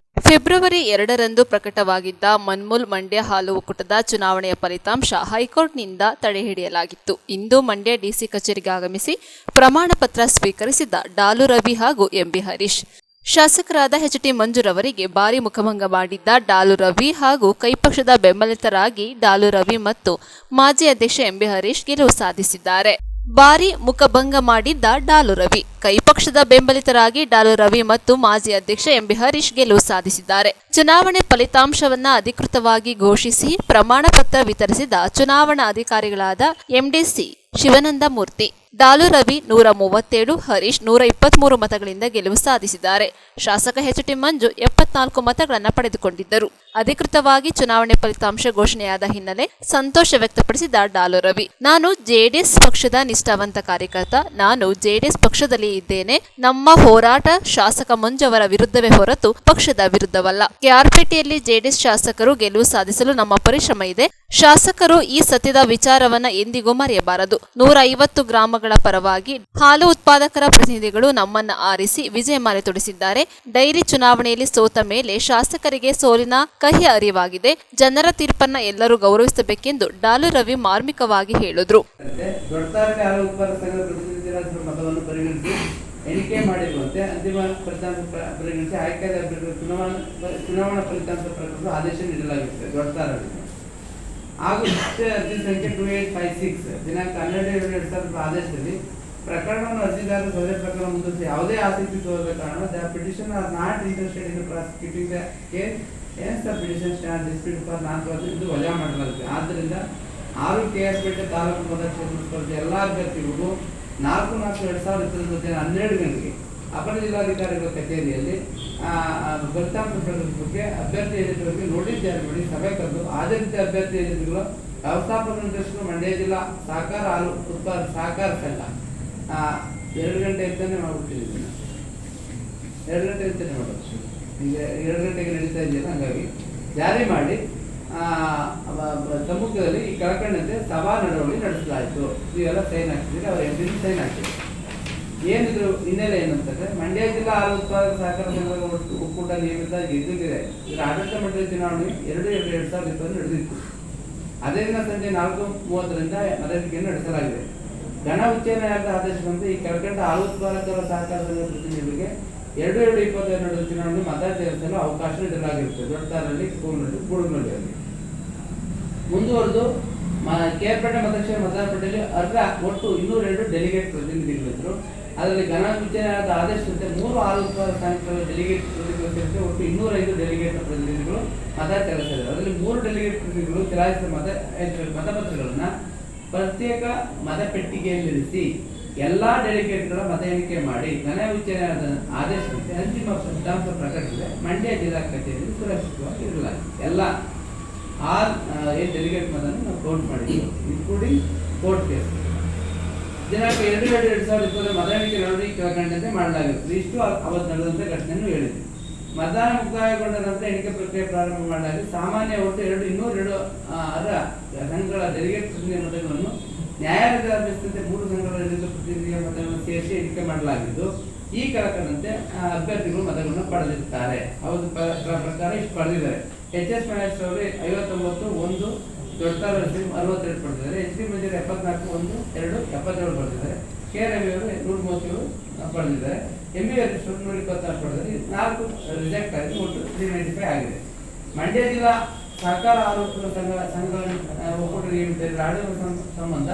ಫೆಬ್ರವರಿ 2ರಂದು ಪ್ರಕಟವಾಗಿದ್ದ ಮನ್ಮೂಲ್ ಮಂಡ್ಯ ಹಾಲು ಒಕ್ಕೂಟದ ಚುನಾವಣೆಯ ಫಲಿತಾಂಶ ಹೈಕೋರ್ಟ್ನಿಂದ ತಡೆಹಿಡಿಯಲಾಗಿತ್ತು. ಇಂದು ಮಂಡ್ಯ ಡಿಸಿ ಕಚೇರಿಗೆ ಆಗಮಿಸಿ ಪ್ರಮಾಣ ಪತ್ರ ಸ್ವೀಕರಿಸಿದ ಡಾಲು ರವಿ ಹಾಗೂ ಎಂಬಿ ಹರೀಶ್. ಶಾಸಕರಾದ ಎಚ್.ಟಿ. ಮಂಜುರವರಿಗೆ ಭಾರಿ ಮುಖಭಂಗ ಮಾಡಿದ್ದ ಡಾಲು ರವಿ ಹಾಗೂ ಕೈಪಕ್ಷದ ಬೆಂಬಲಿತರಾಗಿ ಡಾಲು ರವಿ ಮತ್ತು ಮಾಜಿ ಅಧ್ಯಕ್ಷ ಎಂಬಿ ಹರೀಶ್ ಗೆಲುವು ಸಾಧಿಸಿದ್ದಾರೆ. ಭಾರಿ ಮುಖಭಂಗ ಮಾಡಿದ್ದ ಡಾಲು ರವಿ, ಕೈಪಕ್ಷದ ಬೆಂಬಲಿತರಾಗಿ ಡಾಲು ರವಿ ಮತ್ತು ಮಾಜಿ ಅಧ್ಯಕ್ಷ ಎಂಬಿ ಹರೀಶ್ ಗೆಲುವು ಸಾಧಿಸಿದ್ದಾರೆ. ಚುನಾವಣೆ ಫಲಿತಾಂಶವನ್ನ ಅಧಿಕೃತವಾಗಿ ಘೋಷಿಸಿ ಪ್ರಮಾಣ ಪತ್ರ ವಿತರಿಸಿದ ಚುನಾವಣಾ ಅಧಿಕಾರಿಗಳಾದ ಎಂಡಿಸಿ ಶಿವಾನಂದ ಮೂರ್ತಿ, ಡಾಲು ರವಿ 137, ಹರೀಶ್ 123 ಮತಗಳಿಂದ ಗೆಲುವು ಸಾಧಿಸಿದ್ದಾರೆ. ಶಾಸಕ ಎಚ್.ಟಿ. ಮಂಜು 74 ಮತಗಳನ್ನು ಪಡೆದುಕೊಂಡಿದ್ದರು. ಅಧಿಕೃತವಾಗಿ ಚುನಾವಣೆ ಫಲಿತಾಂಶ ಘೋಷಣೆಯಾದ ಹಿನ್ನೆಲೆ ಸಂತೋಷ ವ್ಯಕ್ತಪಡಿಸಿದ ಡಾಲು ರವಿ, ನಾನು ಜೆಡಿಎಸ್ ಪಕ್ಷದ ನಿಷ್ಠಾವಂತ ಕಾರ್ಯಕರ್ತ. ನಾನು ಜೆಡಿಎಸ್ ಪಕ್ಷದಲ್ಲಿ ಇದ್ದೇನೆ. ನಮ್ಮ ಹೋರಾಟ ಶಾಸಕ ಮಂಜು ಅವರ ವಿರುದ್ಧವೇ ಹೊರತು ಪಕ್ಷದ ವಿರುದ್ಧವಲ್ಲ. ಕೆಆರ್ಪೇಟೆಯಲ್ಲಿ ಜೆಡಿಎಸ್ ಶಾಸಕರು ಗೆಲುವು ಸಾಧಿಸಲು ನಮ್ಮ ಪರಿಶ್ರಮ ಇದೆ. ಶಾಸಕರು ಈ ಸತ್ಯದ ವಿಚಾರವನ್ನ ಎಂದಿಗೂ ಮರೆಯಬಾರದು. 150 ಗ್ರಾಮಗಳ ಪರವಾಗಿ ಹಾಲು ಉತ್ಪಾದಕರ ಪ್ರತಿನಿಧಿಗಳು ನಮ್ಮನ್ನ ಆರಿಸಿ ವಿಜಯಮಾಲೆ ತೊಡಿಸಿದ್ದಾರೆ. ಡೈರಿ ಚುನಾವಣೆಯಲ್ಲಿ ಸೋತ ಮೇಲೆ ಶಾಸಕರಿಗೆ ಸೋಲಿನ ಕಹಿ ಅರಿವಾಗಿದೆ. ಜನರ ತೀರ್ಪನ್ನ ಎಲ್ಲರೂ ಗೌರವಿಸಬೇಕೆಂದು ಡಾಲು ರವಿ ಮಾರ್ಮಿಕವಾಗಿ ಹೇಳಿದ್ರು. ಮತವನ್ನು ಪರಿಗಣಿಸಿ ಎಣಿಕೆ ಮಾಡಿರುವಂತೆ ಅಂತಿಮ ಫಲಿತಾಂಶ ಪರಿಗಣಿಸಿ ಆಯ್ಕೆಯಾದ ಅಭ್ಯರ್ಥಿಗಳ ಚುನಾವಣಾ ಫಲಿತಾಂಶ ಪ್ರಕಟಿಸಲು ಆದೇಶ ನೀಡಲಾಗಿರುತ್ತದೆ. ದೊಡ್ಡತಾರಲ್ಲಿ ಹಾಗೂ ಅರ್ಜಿ ಸಂಖ್ಯೆ 2856 ದಿನಾಂಕ 12/2/2000 ಆದೇಶದಲ್ಲಿ ಪ್ರಕರಣವನ್ನು ಅರ್ಜಿದಾರರ ಸೌದೆ ಪ್ರಕರಣ ಮುಂದುವರಿಸಿ ಯಾವುದೇ ಆಸಕ್ತಿ ತೋರದ ಕಾರಣ the petition are not interested in prosecuting the case hence the petition stand dispute for non prosecution ಇದು ವಜಾ ಮಾಡಲಾಗಿದೆ. ಆದ್ದರಿಂದ 6 ಕೆಆರ್ಪೇಟೆ ತಾಲೂಕು ಮತಕ್ಷೇತ್ರ ಸ್ಪರ್ಧೆ ಎಲ್ಲ ಅಭ್ಯರ್ಥಿಗಳಿಗೂ 4/4/2020 ಮಧ್ಯಾಹ್ನ 12 ಗಂಟೆಗೆ ಅಪರ ಜಿಲ್ಲಾಧಿಕಾರಿಗಳ ಕಚೇರಿಯಲ್ಲಿ ಫಲಿತಾಂಶ ಪ್ರಕಟಿಸುವುದಕ್ಕೆ ಅಭ್ಯರ್ಥಿ ಏಜೆಂಟ್ಗಳಿಗೆ ನೋಟಿಸ್ ಜಾರಿ ಮಾಡಿ ಸಭೆ ಕರೆದು ಆಧರಿತ ಅಭ್ಯರ್ಥಿ ಏಜೆಂಟ್ಗಳು ವ್ಯವಸ್ಥಾಪಕ ನಿರ್ದೇಶಕರು ಮಂಡ್ಯ ಜಿಲ್ಲಾ ಸಹಕಾರ ಹಾಲು ಉತ್ಪಾದಕ ಸಹಕಾರ ಸಂಘ 2 ಗಂಟೆ ಅಂತಾನೆ ಮಾಡ್ಬಿಟ್ಟಿದ್ದೀನಿ. 2 ಗಂಟೆ ಅಂತಾನೆ ಮಾಡೋದು, ಈಗ 2 ಗಂಟೆಗೆ ನಡೀತಾ ಇದೆಯಲ್ಲ, ಹಾಗಾಗಿ ಜಾರಿ ಮಾಡಿ ಸಮ್ಮುಖದಲ್ಲಿ ಈ ಕೆಳಕಂಡಂತೆ ಸಭಾ ನಡವಳಿ ನಡೆಸಲಾಯಿತು. ಇವೆಲ್ಲ ಸೈನ್ ಹಾಕ್ತಿದ್ರೆ ಅವ್ರ ಎಂಪಿ ಸೈನ್ ಹಾಕ್ತಿದ್ರು. ಏನಿದ್ರು ಹಿನ್ನೆಲೆ ಏನಂತಂದ್ರೆ ಮಂಡ್ಯ ಜಿಲ್ಲಾ ಹಾಲು ಉತ್ಪಾದಕ ಸಹಕಾರ ಸಂಘದ ಒಕ್ಕೂಟ ನಿಯಮಿತ ಗೆದ್ದಿದೆ. ಇದರ ಆಡಳಿತ ಮಂಡಳಿ ಚುನಾವಣೆ 2/2/2020 ನಡೆದಿತ್ತು. ಅದೇ ದಿನ ಸಂಜೆ 4:30ರಿಂದ ಮತಗಟ್ಟೆಯನ್ನು ನಡೆಸಲಾಗಿದೆ. ಗಣ ಉಚ್ಚ ನ್ಯಾಯಾಲಯದ ಆದೇಶದಂತೆ ಈ ಕೆಳಕಂಡ ಹಾಲು ಉತ್ಪಾದಕರ ಸಹಕಾರ ಸಂಘದ ಪ್ರತಿನಿಧಿಗಳಿಗೆ 2/2/2020 ನಡೆದ ಚುನಾವಣೆ ಮತ ಚಲಾಯಿಸಲು ಅವಕಾಶ ನೀಡಲಾಗಿರುತ್ತೆ. ದೊಡ್ಡತಾರಲ್ಲಿ, ಗೂಡೂರಿನಲ್ಲಿ ಮುಂದುವರೆದು ಕೆಆರ್ಪೇಟೆ ಮತಕ್ಷೇತ್ರ ಮತದಾರಪಟ್ಟಿಯಲ್ಲಿ ಒಟ್ಟು 202 ಡೆಲಿಗೇಟ್ ಪ್ರತಿನಿಧಿಗಳಿದ್ರು. ಅದರಲ್ಲಿ ಗಣ ಉಚ್ಚ ನ್ಯಾಯಾಲಯದ ಆದೇಶದಂತೆ 3 ಹಾಲು ಉತ್ಪಾದಕ ಸಂಘಗಳ ಡೆಲಿಗೇಟ್ ಪ್ರತಿನಿಧಿಗಳು ಒಟ್ಟು 205 ಡೆಲಿಗೇಟ್ ಪ್ರತಿನಿಧಿಗಳು ಮತ ಚಲಾಯಿಸಿದ್ದಾರೆ. ಅದರಲ್ಲಿ 3 ಡೆಲಿಗೇಟ್ ಪ್ರತಿನಿಧಿಗಳು ಚಲಾಯಿಸಿದ ಮತಪತ್ರಗಳನ್ನ ಪ್ರತ್ಯೇಕ ಮತಪೆಟ್ಟಿಗೆಯಲ್ಲಿರಿಸಿ ಎಲ್ಲಾ ಡೆಲಿಗೇಟ್ಗಳ ಮತ ಎಣಿಕೆ ಮಾಡಿ ಗಣ ಉಚ್ಚ ನ್ಯಾಯಾಲಯದ ಆದೇಶದಂತೆ ಅಂತಿಮ ಫಲಿತಾಂಶ ಪ್ರಕಟಿಸಿದೆ. ಮಂಡ್ಯ ಜಿಲ್ಲಾ ಕಚೇರಿಯಲ್ಲಿ ಸುರಕ್ಷಿತವಾಗಿ ಇರಲಾಗಿದೆ. ಎಲ್ಲ ಡೆಲಿಗೇಟ್ ಮತನ್ನು ನಾವು ಕೌಂಟ್ ಮಾಡಿದ್ದೀವಿ, ಇನ್ಕ್ಲೂಡಿಂಗ್ ಕೋರ್ಟ್ ಕೇಸ್. ದಿನಾಂಕ 2/2/2020 ಮತ ಎಣಿಕೆ ನಡೆದು ಕೆಳಕಂಡಂತೆ ಮಾಡಲಾಗಿತ್ತು. ಇಷ್ಟು ಅವತ್ತು ನಡೆದಂತೆ ಘಟನೆಯನ್ನು ಹೇಳಿದೆ. ಮತದಾನ ಮುಕ್ತಾಯಗೊಂಡ ನಂತರ ಎಣಿಕೆ ಪ್ರಕ್ರಿಯೆ ಪ್ರಾರಂಭ ಮಾಡಲಾಗಿ ಸಾಮಾನ್ಯ ಒಟ್ಟು 202 ಸಂಘಗಳ ಡೆಲಿಗೇಟ್ ಪ್ರತಿನಿಧಿ ಮತಗಳನ್ನು ನ್ಯಾಯಾಲಯದ ಅಭ್ಯರ್ಥಿಯಂತೆ 3 ಸಂಘಗಳ ಪ್ರತಿನಿಧಿಗಳ ಮತಗಳನ್ನು ಸೇರಿಸಿ ಎಣಿಕೆ ಮಾಡಲಾಗಿದ್ದು ಈ ಕೆಳಕಂಡಂತೆ ಅಭ್ಯರ್ಥಿಗಳು ಮತಗಳನ್ನು ಪಡೆದಿರ್ತಾರೆ. ಅವ್ರ ಪ್ರಕಾರ ಇಷ್ಟು ಪಡೆದಿದ್ದಾರೆ. HS ಮಹೇಶ್ ಅವರು 59 1 ದೊಡ್ಡತಾರ 62 ಪಡೆದಿದ್ದಾರೆ. HD ಮಂಜೂರು 74 1 2 77 ಪಡೆದಿದ್ದಾರೆ. K ರವಿ ಅವರು 137 ಪಡೆದಿದ್ದಾರೆ. MB ಹರೀಶ್ 126 ಪಡೆದಿದ್ದಾರೆ. 4 ರಿಜೆಕ್ಟ್ ಆಗಿ ಒಟ್ಟು 395 ಆಗಿದೆ. ಮಂಡ್ಯ ಜಿಲ್ಲಾ ಸಹಕಾರ ಆರೋಗ್ಯ ಸಂಘ ಒಕ್ಕೂಟ ನಿಯಮಿತರಲ್ಲಿ ಆಡಳಿತ ಸಂಬಂಧ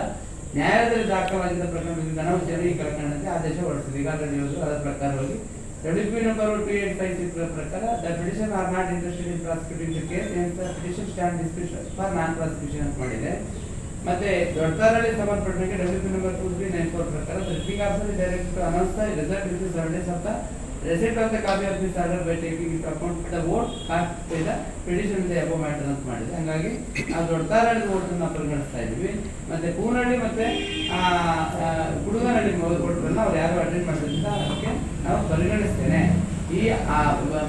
ನ್ಯಾಯಾಲಯದಲ್ಲಿ ದಾಖಲಾಗಿದ್ದ ಪ್ರಕರಣದಲ್ಲಿ ಘನವಿಚಾರಣೆ ಈ ಕೆಳಕಂಡಂತೆ ಆದೇಶ ಹೊರಡಿಸಿದೆ. ಈಗಾಗಲೇ ನೀವು ಅದರ ಪ್ರಕಾರವಾಗಿ WP ನಂಬರ್ 2856 ಪ್ರಕಾರ the petition are not interested in prosecuting the case and the petition stand dismissed for non prosecution ಅಂತ ಮಾಡಿದೆ. ಮತ್ತೆ ದೊಡ್ಡತಾರಲ್ಲಿ ಸಮರ್ಪಣೆಗೆ WP ನಂಬರ್ 2394 ಪ್ರಕಾರ the returning officer is directed to announce the result within 7 days of the receipt of the copy of this order by taking into account the vote cast by the petition in the above matter ಅಂತ ಮಾಡಿದೆ. ಹಾಗಾಗಿ ನಾವು ದೊಡ್ಡತಾರಲ್ಲಿ ವೋಟನ್ನು ಪರಿಗಣಿಸ್ತಾ ಇದ್ವಿ. ಮತ್ತೆ ಕೂನಹಳ್ಳಿ ಮತ್ತೆ ಕುಡುಗನಹಳ್ಳಿ ವೋಟನ್ನು ಅವ್ರು ಯಾರು attend ಮಾಡೋದ್ರಿಂದ ಅದಕ್ಕೆ ನಾವು ಪರಿಗಣಿಸ್ತೇನೆ. ಈ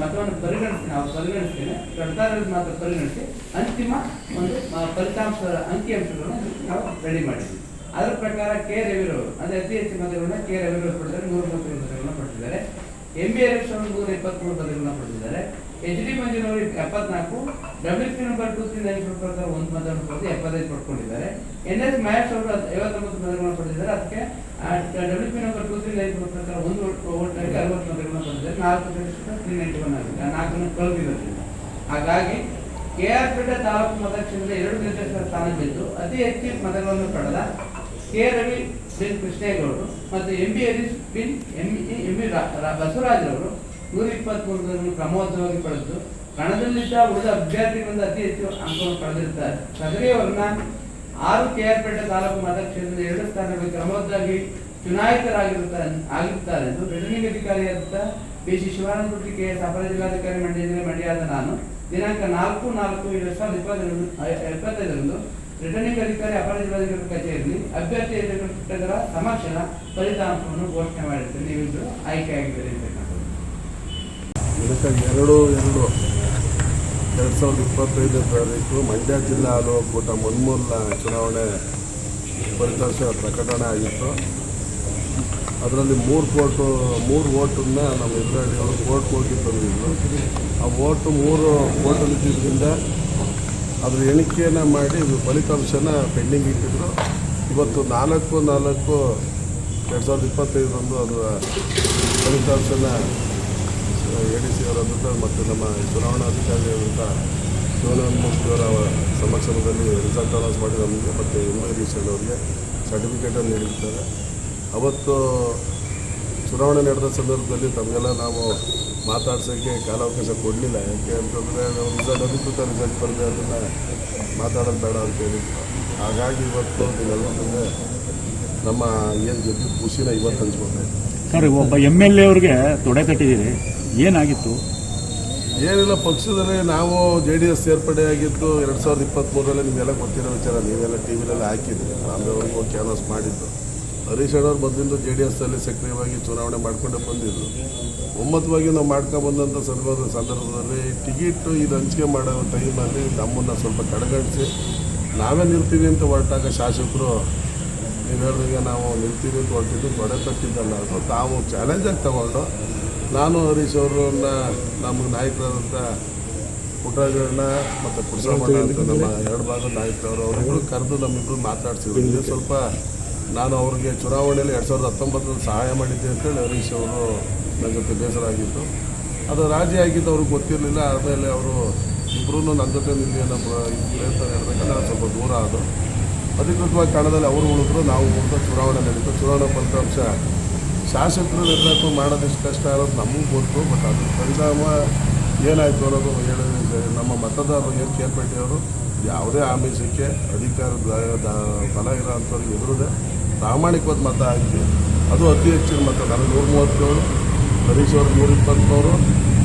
ಮತವನ್ನು ಪರಿಗಣಿಸ್ತೇನೆ, ಅವ್ರು ಪರಿಗಣಿಸ್ತೇನೆ. ದೊಡ್ಡತಾರಲ್ಲಿ ಮಾತ್ರ ಪರಿಗಣಿಸಿ ಅಂತಿಮ ಒಂದು ಫಲಿತಾಂಶ ಅಂಕಿಅಂಶಗಳನ್ನು ನಾವು ರೆಡಿ ಮಾಡಿದ್ವಿ. ಅದರ ಪ್ರಕಾರ K ರವಿರವರು ಅದೇ ಅತಿ ಹೆಚ್ಚು ಮತಗಳನ್ನ K ರವಿರವರು ಪಡೆದಿದ್ದಾರೆ. 130 ಮತಗಳನ್ನ ಪಡೆದಿದ್ದಾರೆ. MB ಹರೀಶ್ ಅವರು 123 ಮತಗಳನ್ನ ಪಡೆದಿದ್ದಾರೆ. HD ಮಂಜೂರು ಅವರು 74, WP ನಂಬರ್ 2394 ಪ್ರಕಾರ 1 ಮತವನ್ನು ಪಡೆದು 75 ಪಡ್ಕೊಂಡಿದ್ದಾರೆ. NS ಮಹೇಶ್ ಅವರು 59 ಮತಗಳನ್ನ ಪಡೆದಿದ್ದಾರೆ. ಅದಕ್ಕೆ WP ನಂಬರ್ 2394 ಪ್ರಕಾರ 1 ಓಟ್ನಲ್ಲಿ 60 ಮತಗಳನ್ನ ಪಡೆದಿದ್ದಾರೆ. 4 391 ಆಗಿದೆ. 4 ಕಳೆದಿರೋದ್ರಿಂದ ಹಾಗಾಗಿ KR ಪೇಟೆ ತಾಲೂಕು ಮತಕ್ಷೇತ್ರದ 2 ನಿರ್ದೇಶಕರ ಸ್ಥಾನಕ್ಕಿದ್ದು ಅತಿ ಹೆಚ್ಚು ಮತಗಳನ್ನು ಪಡೆದ K ರವಿ ಬಿನ್ ಕೃಷ್ಣೇಗೌಡರು ಮತ್ತು MB ಹರೀಶ್ ಬಿನ್ MB ಬಸವರಾಜರವರು 123 ಕ್ರಮಬದ್ಧವಾಗಿ ಪಡೆದು ಕಣದಲ್ಲಿದ್ದ ಉಳಿದ ಅಭ್ಯರ್ಥಿಗಳಿಂದ ಅತಿ ಹೆಚ್ಚು ಅಂಕವನ್ನು ಪಡೆದಿರುತ್ತಾರೆ. ಸದರಿಯವರನ್ನ 6 KR ಪೇಟೆ ತಾಲೂಕು ಮತಕ್ಷೇತ್ರದ 2 ಸ್ಥಾನಗಳಿಗೆ ಕ್ರಮಬದ್ಧವಾಗಿ ಚುನಾಯಿತರಾಗಿರುತ್ತಾರೆ ಎಂದು ರಿಟರ್ನಿಂಗ್ ಅಧಿಕಾರಿಯಾದ PC ಶಿವಾನಂದಪುರಿ KS ಅಪರ ಜಿಲ್ಲಾಧಿಕಾರಿ ಮಂಡ್ಯದ ನಾನು ದಿನಾಂಕ 4/4/2025 ರಿಟರ್ನಿಂಗ್ ಅಧಿಕಾರಿ ಅಪರ ಜಿಲ್ಲಾಧಿಕಾರಿ ಕಚೇರಿಯಲ್ಲಿ ಅಭ್ಯರ್ಥಿ ಎದುರುಗರ ಸಮಕ್ಷದ ಫಲಿತಾಂಶವನ್ನು ಘೋಷಣೆ ಮಾಡಿರ್ತಾರೆ. ನೀವಿಬ್ಬರು ಆಯ್ಕೆಯಾಗಿದ್ದೀರಿ ಅಂತಕ್ಕಂಥದ್ದು. 2/2/2025 ತಾರೀಕು ಮಂಡ್ಯ ಜಿಲ್ಲಾ ಹಾಲು ಒಕ್ಕೂಟ ಮೊನ್ಮೂಲ ಚುನಾವಣೆ ಫಲಿತಾಂಶ ಪ್ರಕಟಣೆ ಆಗಿತ್ತು. ಅದರಲ್ಲಿ 3 ವೋಟನ್ನ ನಮ್ಮ ಎದುರಾಳಿಯವರು ಕೋರ್ಟ್ಗೆ ಹೋಗಿ ತಂದಿದ್ರು. ಆ ವೋಟು 3 ವೋಟಲ್ಲಿ ಇದ್ದಿದ್ದರಿಂದ ಅದ್ರ ಎಣಿಕೆಯನ್ನು ಮಾಡಿ ಫಲಿತಾಂಶನ ಪೆಂಡಿಂಗ್ ಇಟ್ಟಿದ್ರು. ಇವತ್ತು 4/4/2025 ಅದರ ಫಲಿತಾಂಶನ ADC ಅವರ ಜೊತೆ ಮತ್ತು ನಮ್ಮ ಚುನಾವಣಾಧಿಕಾರಿಯಾದಂಥ ಶಿವನಮೂರ್ತಿಯವರ ಸಮಕ್ಷಮದಲ್ಲಿ ರಿಸಲ್ಟ್ ಅನೌನ್ಸ್ ಮಾಡಿ ನಮಗೆ ಮತ್ತು MB ಹರೀಶ್ ಅವರಿಗೆ ಸರ್ಟಿಫಿಕೇಟನ್ನು ನೀಡಿರ್ತಾರೆ. ಅವತ್ತು ಚುನಾವಣೆ ನಡೆದ ಸಂದರ್ಭದಲ್ಲಿ ತಮಗೆಲ್ಲ ನಾವು ಮಾತಾಡ್ಸೋಕ್ಕೆ ಕಾಲಾವಕಾಶ ಕೊಡಲಿಲ್ಲ. ಯಾಕೆ ಅಂತಂದರೆ ನಾವು ಅಧಿಕೃತ ರಿಸಲ್ಟ್ ಬರದೆ ಅದನ್ನು ಮಾತಾಡೋದು ಬೇಡ ಅಂತ ಹೇಳಿದ್ರು. ಹಾಗಾಗಿ ಇವತ್ತು ನೀವೆಲ್ಲ ಮುಂದೆ ನಮ್ಮ ಏನು ಗೆದ್ದು ಖುಷಿನ ಇವತ್ತು ಹಂಚ್ಕೊಳ್ತಾಯಿದ್ದೀವಿ. ಸರ್, ಒಬ್ಬ MLA ಅವ್ರಿಗೆ ತೊಡೆ ತಟ್ಟಿದ್ದೀರಿ, ಏನಾಗಿತ್ತು? ಏನಿಲ್ಲ, ಪಕ್ಷದಲ್ಲಿ ನಾವು JDS ಸೇರ್ಪಡೆಯಾಗಿದ್ದು 2023ರಲ್ಲಿ ನಿಮಗೆಲ್ಲ ಗೊತ್ತಿರೋ ವಿಚಾರ. ನೀವೆಲ್ಲ TV ನಲ್ಲಿ ಹಾಕಿದ್ರಿ. ರಾಮದೇವ್ರಿಗೂ ಕ್ಯಾನ್ವಾಸ್ ಮಾಡಿದ್ದು. ಹರೀಶ್ ಅಣ್ಣವ್ರು ಮೊದಲಿಂದ JDSಲ್ಲಿ ಸಕ್ರಿಯವಾಗಿ ಚುನಾವಣೆ ಮಾಡಿಕೊಂಡೇ ಬಂದಿದ್ರು. ಒಮ್ಮತವಾಗಿ ನಾವು ಮಾಡ್ಕೊಂಬಂದಂಥ ಸಂದರ್ಭದಲ್ಲಿ ಟಿಕೆಟು ಇದು ಹಂಚಿಕೆ ಮಾಡೋ ಟೈಮಲ್ಲಿ ನಮ್ಮನ್ನು ಸ್ವಲ್ಪ ಕಡೆಗಣಿಸಿ ನಾವೇ ನಿಲ್ತೀವಿ ಅಂತ ಹೊರಟಾಗ ಶಾಸಕರು ನೀವು ಹೇಳಿದಾಗ ನಾವು ನಿಲ್ತೀವಿ ಅಂತ ಹೊರಟಿದ್ದು ತೊಡೆ ತಟ್ಟಿದ್ದಲ್ಲ. ಅದು ತಾವು ಚಾಲೆಂಜಾಗಿ ತಗೊಂಡು ನಾನು ಹರೀಶ್ ಅವ್ರನ್ನ ನಮಗೆ ನಾಯಕರಾದಂಥ ಪುಟ್ಟರಾಜಣ್ಣ ಮತ್ತು ಪುಟ್ಟರಾಮಣ್ಣ ಅಂತ ನಮ್ಮ 2 ಭಾಗದ ನಾಯಕರವರು ಅವರಿಬ್ಬರು ಕರೆದು ನಮ್ಮಿಬ್ಬರು ಮಾತಾಡ್ಸಿದ್ರು. ಸ್ವಲ್ಪ ನಾನು ಅವ್ರಿಗೆ ಚುನಾವಣೆಯಲ್ಲಿ 2019ರಲ್ಲಿ ಸಹಾಯ ಮಾಡಿದ್ದೆ ಅಂತೇಳಿ ಹರೀಶ್ ಅವರು ನನ್ನ ಜೊತೆ ಬೇಸರ ಆಗಿತ್ತು. ಅದು ರಾಜಿ ಆಗಿದ್ದು ಅವ್ರಿಗೆ ಗೊತ್ತಿರಲಿಲ್ಲ. ಆಮೇಲೆ ಅವರು ಇಬ್ಬರೂ ನನ್ನ ಜೊತೆ ನಿಲ್ಲಿ ಅನ್ನೋ ಪ್ರಯತ್ನ ನಡೆದಾಗ ನಾನು ಸ್ವಲ್ಪ ದೂರ ಆದರು. ಅಧಿಕೃತವಾಗಿ ಕಣದಲ್ಲಿ ಅವರು ಉಳಿದ್ರು, ನಾವು ಉಳಿದ ಚುನಾವಣೆ ನಡೀತು. ಚುನಾವಣಾ ಫಲಿತಾಂಶ ಶಾಸಕರು ನಿರ್ಣಯ ಮಾಡೋದಿಷ್ಟು ಕಷ್ಟ ಅನ್ನೋದು ನಮಗೂ ಗೊತ್ತು. ಬಟ್ ಅದ್ರ ಪರಿಣಾಮ ಏನಾಯಿತು ಅನ್ನೋದು ಹೇಳಿದ್ರೆ ನಮ್ಮ ಮತದಾರರು ಏನು KR ಯಾವುದೇ ಆಮಿಷಕ್ಕೆ ಅಧಿಕಾರದ ಬಲ ಇರೋ ಅಂಥವ್ರಿಗೆ ಎದುರುದೆ ಪ್ರಾಮಾಣಿಕವಾದ ಮತ ಹಾಕಿ ಅದು ಅತಿ ಹೆಚ್ಚಿನ ಮತ. ನನಗೆ 137, ಹರೀಶ್ ಅವ್ರಿಗೆ 123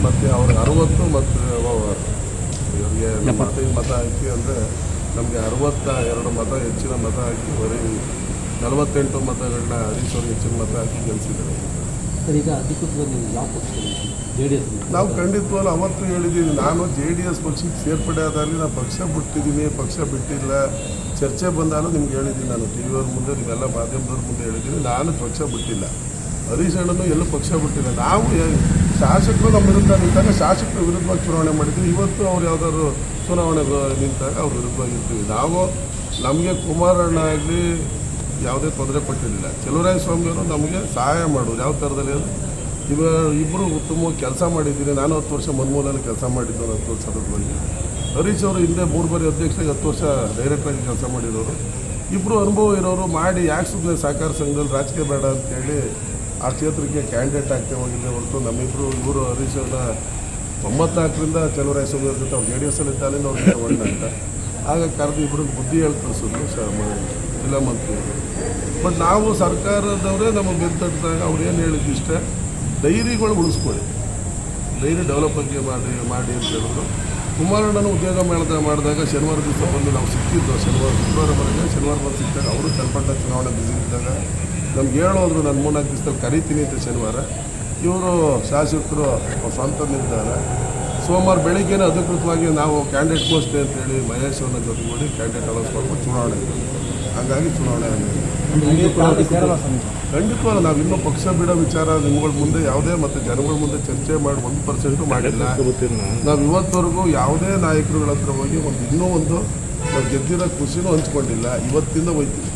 ಮತ್ತು ಅವ್ರಿಗೆ 60 ಮತ್ತು ಇವರಿಗೆ 75 ಮತ ಹಾಕಿ ಅಂದರೆ ನಮಗೆ 62 ಮತ ಹೆಚ್ಚಿನ ಮತ ಹಾಕಿ ಬರೀ 48 ಮತಗಳನ್ನ ಹರೀಶ್ ಅವ್ರಿಗೆ ಹೆಚ್ಚಿನ ಮತ ಹಾಕಿ ಗೆಲ್ಲಿಸಿದ್ದಾರೆ. ಈಗ ಅಧಿಕೃತವಾಗಿ ಯಾವ ಪಕ್ಷ JDS? ನಾವು ಖಂಡಿತವಾಗ್ಲೂ ಅವತ್ತು ಹೇಳಿದ್ದೀವಿ. ನಾನು JDS ಪಕ್ಷಕ್ಕೆ ಸೇರ್ಪಡೆ ಆದಾಗಲಿ ನಾನು ಪಕ್ಷ ಬಿಟ್ಟಿದ್ದೀನಿ, ಪಕ್ಷ ಬಿಟ್ಟಿಲ್ಲ. ಚರ್ಚೆ ಬಂದಾಗಲೂ ನಿಮ್ಗೆ ಹೇಳಿದ್ದೀನಿ. ನಾನು TV ಅವ್ರ ಮುಂದೆ, ನೀವೆಲ್ಲ ಮಾಧ್ಯಮದವ್ರ ಮುಂದೆ ಹೇಳಿದ್ದೀನಿ, ನಾನು ಪಕ್ಷ ಬಿಟ್ಟಿಲ್ಲ. ಹರೀಶ್ ಅಣ್ಣನು ಎಲ್ಲೂ ಪಕ್ಷ ಬಿಟ್ಟಿಲ್ಲ. ನಾವು ಶಾಸಕರು ನಮ್ಮ ವಿರುದ್ಧ ನಿಂತಾಗ ಶಾಸಕರ ವಿರುದ್ಧವಾಗಿ ಚುನಾವಣೆ ಮಾಡಿದ್ವಿ. ಇವತ್ತು ಅವ್ರು ಯಾವ್ದಾದ್ರು ಚುನಾವಣೆಗೆ ನಿಂತಾಗ ಅವ್ರ ವಿರುದ್ಧವಾಗಿರ್ತೀವಿ. ನಾವು ನಮಗೆ ಕುಮಾರಣ್ಣ ಆಗಲಿ ಯಾವುದೇ ತೊಂದರೆ ಪಟ್ಟಿರಲಿಲ್ಲ. ಚಲುವರಾಯ ಸ್ವಾಮಿಯವರು ನಮಗೆ ಸಹಾಯ ಮಾಡೋರು ಯಾವ ಥರದಲ್ಲಿ ಇಬ್ಬರು ಉತ್ತಮವಾಗಿ ಕೆಲಸ ಮಾಡಿದ್ದೀನಿ. ನಾನು 10 ವರ್ಷ ಮನ್ಮೂಲಲ್ಲಿ ಕೆಲಸ ಮಾಡಿದ್ದು 10 ವರ್ಷದ ಬಗ್ಗೆ. ಹರೀಶ್ ಅವರು ಹಿಂದೆ 3 ಬಾರಿ ಅಧ್ಯಕ್ಷರಾಗಿ 10 ವರ್ಷ ಡೈರೆಕ್ಟ್ರಾಗಿ ಕೆಲಸ ಮಾಡಿರೋರು. ಇಬ್ಬರು ಅನುಭವ ಇರೋರು ಮಾಡಿ ಯಾಕೆ ಸುಮ್ಮನೆ ಸಹಕಾರ ಸಂಘದಲ್ಲಿ ರಾಜಕೀಯ ಬೇಡ ಅಂತೇಳಿ ಆ ಕ್ಷೇತ್ರಕ್ಕೆ ಕ್ಯಾಂಡಿಡೇಟ್ ಆಗ್ತೇ ಹೋಗಿದ್ದೆ ಹೊರತು ನಮ್ಮಿಬ್ಬರು ಇವರು ಹರೀಶ್ ಅವ್ರನ್ನ 94ರಿಂದ ಚಲುವರಾಯ ಸ್ವಾಮಿ ಅವ್ರ ಜೊತೆ ಅವ್ರು JDS ಅಲ್ಲಿ ಇದ್ದಾಲಿಂದ ಅವ್ರಿಗೆ ಒಳ್ಳೆ ಅಂತ ಆಗ ಕರೆದು ಇಬ್ಬರಿಗೆ ಬುದ್ಧಿ ಹೇಳಿ ಕಳಿಸಿದ್ರು ಜಿಲ್ಲಾ ಮಂತ್ರಿಗಳು. ಬಟ್ ನಾವು ಸರ್ಕಾರದವರೇ ನಮಗೆ ಬೆಂತಟ್ಟಿದಾಗ ಅವ್ರು ಏನು ಹೇಳಿದ್ದು ಇಷ್ಟೇ, ಡೈರಿಗಳು ಉಳಿಸ್ಕೊಳ್ಳಿ, ಡೈರಿ ಡೆವಲಪ್ ಬಗ್ಗೆ ಮಾಡಿ ಅಂತ ಹೇಳಿದ್ರು. ಕುಮಾರಣ್ಣನ ಉದ್ಯೋಗ ಮಾಡಿದಾಗ ಶನಿವಾರ ದಿವಸ ಬಂದು ನಾವು ಸಿಕ್ಕಿದ್ದು ಶುಕ್ರವಾರ ಬಂದು ಸಿಕ್ಕಿದಾಗ ಅವರು ಚನ್ನಪಟ್ಟಣ ಚುನಾವಣೆ ಬಿಸಿ ಇದ್ದಾಗ ನಮ್ಗೆ ಹೇಳೋದ್ರು ನಾನು 3-4 ದಿವಸದಲ್ಲಿ ಕರಿತೀನಿ ಅಂತ ಶನಿವಾರ. ಇವರು ಶಾಸಕರು ಸ್ವಂತ ನಿರ್ಧಾರ ಸೋಮವಾರ ಬೆಳಿಗ್ಗೆನೇ ಅಧಿಕೃತವಾಗಿ ನಾವು ಕ್ಯಾಂಡಿಡೇಟ್ ಘೋಷಣೆ ಅಂತೇಳಿ ಮಹೇಶ್ ಅವ್ರನ್ನ ಜೊತೆ ಮಾಡಿ ಕ್ಯಾಂಡಿಡೇಟ್ ಅನೌನ್ಸ್ ಮಾಡ್ಕೊಂಡು ಚುನಾವಣೆ ಹಾಗಾಗಿ ಚುನಾವಣೆ ಖಂಡಿತವಾದ ನಾವು ಇನ್ನೂ ಪಕ್ಷ ಬಿಡೋ ವಿಚಾರ ನಿಮ್ಗಳ ಮುಂದೆ ಯಾವುದೇ ಮತ್ತು ಜನಗಳ ಮುಂದೆ ಚರ್ಚೆ ಮಾಡಿ 1% ಮಾಡಿಲ್ಲ. ನಾವು ಇವತ್ತವರೆಗೂ ಯಾವುದೇ ನಾಯಕರುಗಳ ಹತ್ರ ಹೋಗಿ ಇನ್ನೂ ಒಂದು ನಾವು ಗೆದ್ದಿರೋ ಖುಷಿನೂ ಹಂಚ್ಕೊಂಡಿಲ್ಲ. ಇವತ್ತಿಂದ ಹೋಗ್ತೀವಿ.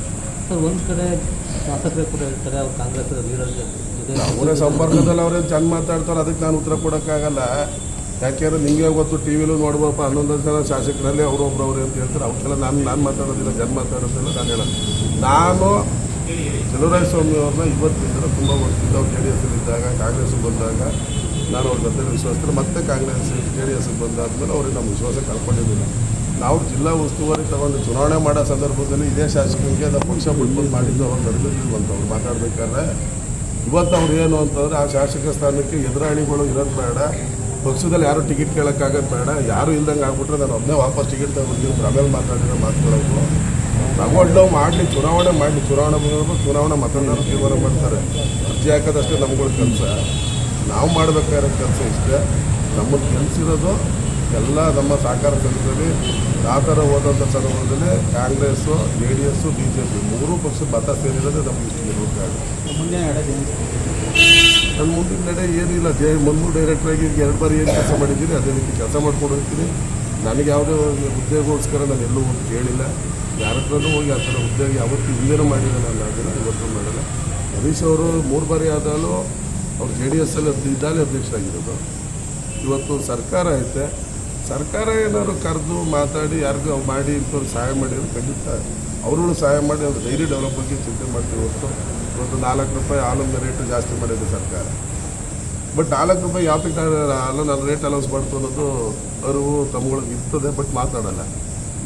ಒಂದು ಕಡೆ ಶಾಸಕರೇ ಕೂಡ ಹೇಳ್ತಾರೆ ಅವ್ರು ಕಾಂಗ್ರೆಸ್ ಅವರೇ ಸಂಪರ್ಕದಲ್ಲಿ ಅವರೇ ಚೆಂದ ಮಾತಾಡ್ತಾರೆ. ಅದಕ್ಕೆ ನಾನು ಉತ್ತರ ಕೊಡೋಕ್ಕಾಗಲ್ಲ. ಯಾಕೆಂದ್ರೆ ನಿಮಗೆ ಗೊತ್ತು ಟಿ ವಿಲೂ ನೋಡ್ಬೇಕು 11 ಜನ ಶಾಸಕರಲ್ಲಿ ಅವರೊಬ್ಬರವ್ರೆ ಅಂತ ಹೇಳ್ತಾರೆ. ಅವಕ್ಕೆಲ್ಲ ನಾನು ಮಾತಾಡೋದಿಲ್ಲ, ಜನ ಮಾತಾಡೋದಿಲ್ಲ. ನಾನು ಹೇಳೋದು ನಾನು ಚಲುವರಾಯ ಸ್ವಾಮಿ ಅವ್ರನ್ನ ಇವತ್ತಿಂದ ತುಂಬ ವರ್ಷದಿಂದ ಅವ್ರು JDS ಇದ್ದಾಗ ಕಾಂಗ್ರೆಸ್ಗೆ ಬಂದಾಗ ನಾನು ಅವ್ರ ಜೊತೆ ವಿಶ್ವಾಸ ಮತ್ತೆ ಕಾಂಗ್ರೆಸ್ JDSಗೆ ಬಂದಾದ್ಮೇಲೆ ಅವ್ರಿಗೆ ನಮ್ಮ ವಿಶ್ವಾಸ ಕಳ್ಕೊಂಡಿದ್ದಿಲ್ಲ. ನಾವು ಜಿಲ್ಲಾ ಉಸ್ತುವಾರಿ ತಗೊಂಡು ಚುನಾವಣೆ ಮಾಡೋ ಸಂದರ್ಭದಲ್ಲಿ ಇದೇ ಶಾಸಕರಿಗೆ ನಾವು ಪಕ್ಷ ಬಿಟ್ಕೊಂಡು ಮಾಡಿದ್ದು ಅವ್ರು ನಡೆದಿದ್ದಿಲ್ವಂತ ಅವ್ರು ಮಾತಾಡ್ಬೇಕಾದ್ರೆ. ಇವತ್ತು ಅವ್ರು ಏನು ಅಂತಂದರೆ ಆ ಶಾಸಕ ಸ್ಥಾನಕ್ಕೆ ಎದುರಾಳಿಗಳು ಇರೋದು ಬೇಡ, ಪಕ್ಷದಲ್ಲಿ ಯಾರು ಟಿಕೆಟ್ ಕೇಳೋಕ್ಕಾಗೋದು ಬೇಡ, ಯಾರು ಇಲ್ದಂಗೆ ಆಗ್ಬಿಟ್ರೆ ನಾನು ಒಬ್ಬನೇ ವಾಪಸ್ ಟಿಕೆಟ್ ತಗೊಂಡಿದ್ದು ಆಮೇಲೆ ಮಾತಾಡಿರೋ ಮಾತುಗಳು ತಗೊಂಡು ಮಾಡಲಿ ಚುನಾವಣೆ ಚುನಾವಣೆ ಮತದಾರರು ತೀರ್ಮಾನ ಮಾಡ್ತಾರೆ. ಅರ್ಜಿ ಹಾಕೋದಷ್ಟೇ ನಮ್ಗಳ ಕೆಲಸ. ನಾವು ಮಾಡಬೇಕಾಗಿರೋ ಕೆಲಸ ಇಷ್ಟೇ. ನಮ್ಮನ್ನು ಕೆಲಸಿರೋದು ಎಲ್ಲ ನಮ್ಮ ಸಹಕಾರ ಸಂಘದಲ್ಲಿ ಆ ಥರ ಹೋದಂಥ ಸಂದರ್ಭದಲ್ಲಿ ಕಾಂಗ್ರೆಸ್ಸು JDS BJP 3 ಪಕ್ಷ ಮತ ಸೇರಿರೋದೇ ನಮಗೆ ಇಷ್ಟು ಗೆಲ್ಲಬೇಕಾಗುತ್ತೆ. ನನ್ನ ಮುಂದಿನ ನಡೆ ಏನಿಲ್ಲ. ಮೊದಲು ಡೈರೆಕ್ಟ್ರಾಗಿ 2 ಬಾರಿ ಏನು ಕೆಲಸ ಮಾಡಿದ್ದೀನಿ ಅದೇ ರೀತಿ ಕೆಲಸ ಮಾಡ್ಕೊಂಡು ಹೋಗ್ತೀನಿ. ನನಗೆ ಯಾವುದೇ ಹುದ್ದೆಗೋಸ್ಕರ ನಾನು ಎಲ್ಲೂ ಹೋಗಿ ಕೇಳಿಲ್ಲ, ಯಾರ ಹತ್ರನೂ ಹೋಗಿ ಆ ಥರ ಉದ್ಯೋಗ ಯಾವತ್ತೂ ಹಿಂದೇನೂ ಮಾಡಿಲ್ಲ. ನಾನು ಅದನ್ನು ಇವತ್ತು ಮಾಡಲ್ಲ. ಹರೀಶ್ ಅವರು 3 ಬಾರಿ ಆದಾಲು ಅವ್ರು JDS ಅಲ್ಲಿ ಇದ್ದಾಲೆ ಅಧ್ಯಕ್ಷರಾಗಿರೋದು. ಇವತ್ತು ಸರ್ಕಾರ ಐತೆ, ಸರ್ಕಾರ ಏನಾದ್ರು ಕರೆದು ಮಾತಾಡಿ ಯಾರಿಗೂ ಮಾಡಿ ಇಂಥವ್ರು ಸಹಾಯ ಮಾಡಿದ್ರೆ ಖಂಡಿತ ಅವ್ರುಗಳು ಸಹಾಯ ಮಾಡಿ ಅವ್ರು ಡೈರಿ ಡೆವಲಪ್ ಬಗ್ಗೆ ಚಿಂತೆ ಮಾಡ್ತೀವಿ. ಇವತ್ತು 4 ರೂಪಾಯಿ ಹಾಲನ್ನ ರೇಟು ಜಾಸ್ತಿ ಮಾಡಿದೆ ಸರ್ಕಾರ. ಬಟ್ 4 ರೂಪಾಯಿ ಯಾವತ್ತಿಗೆ ಹಾಲು ನಾನು ರೇಟ್ ಅಲೌನ್ಸ್ ಮಾಡ್ತು ಅನ್ನೋದು ಅರಿವು ತಮ್ಮಗಳಿಗೆ ಇರ್ತದೆ, ಬಟ್ ಮಾತಾಡೋಲ್ಲ.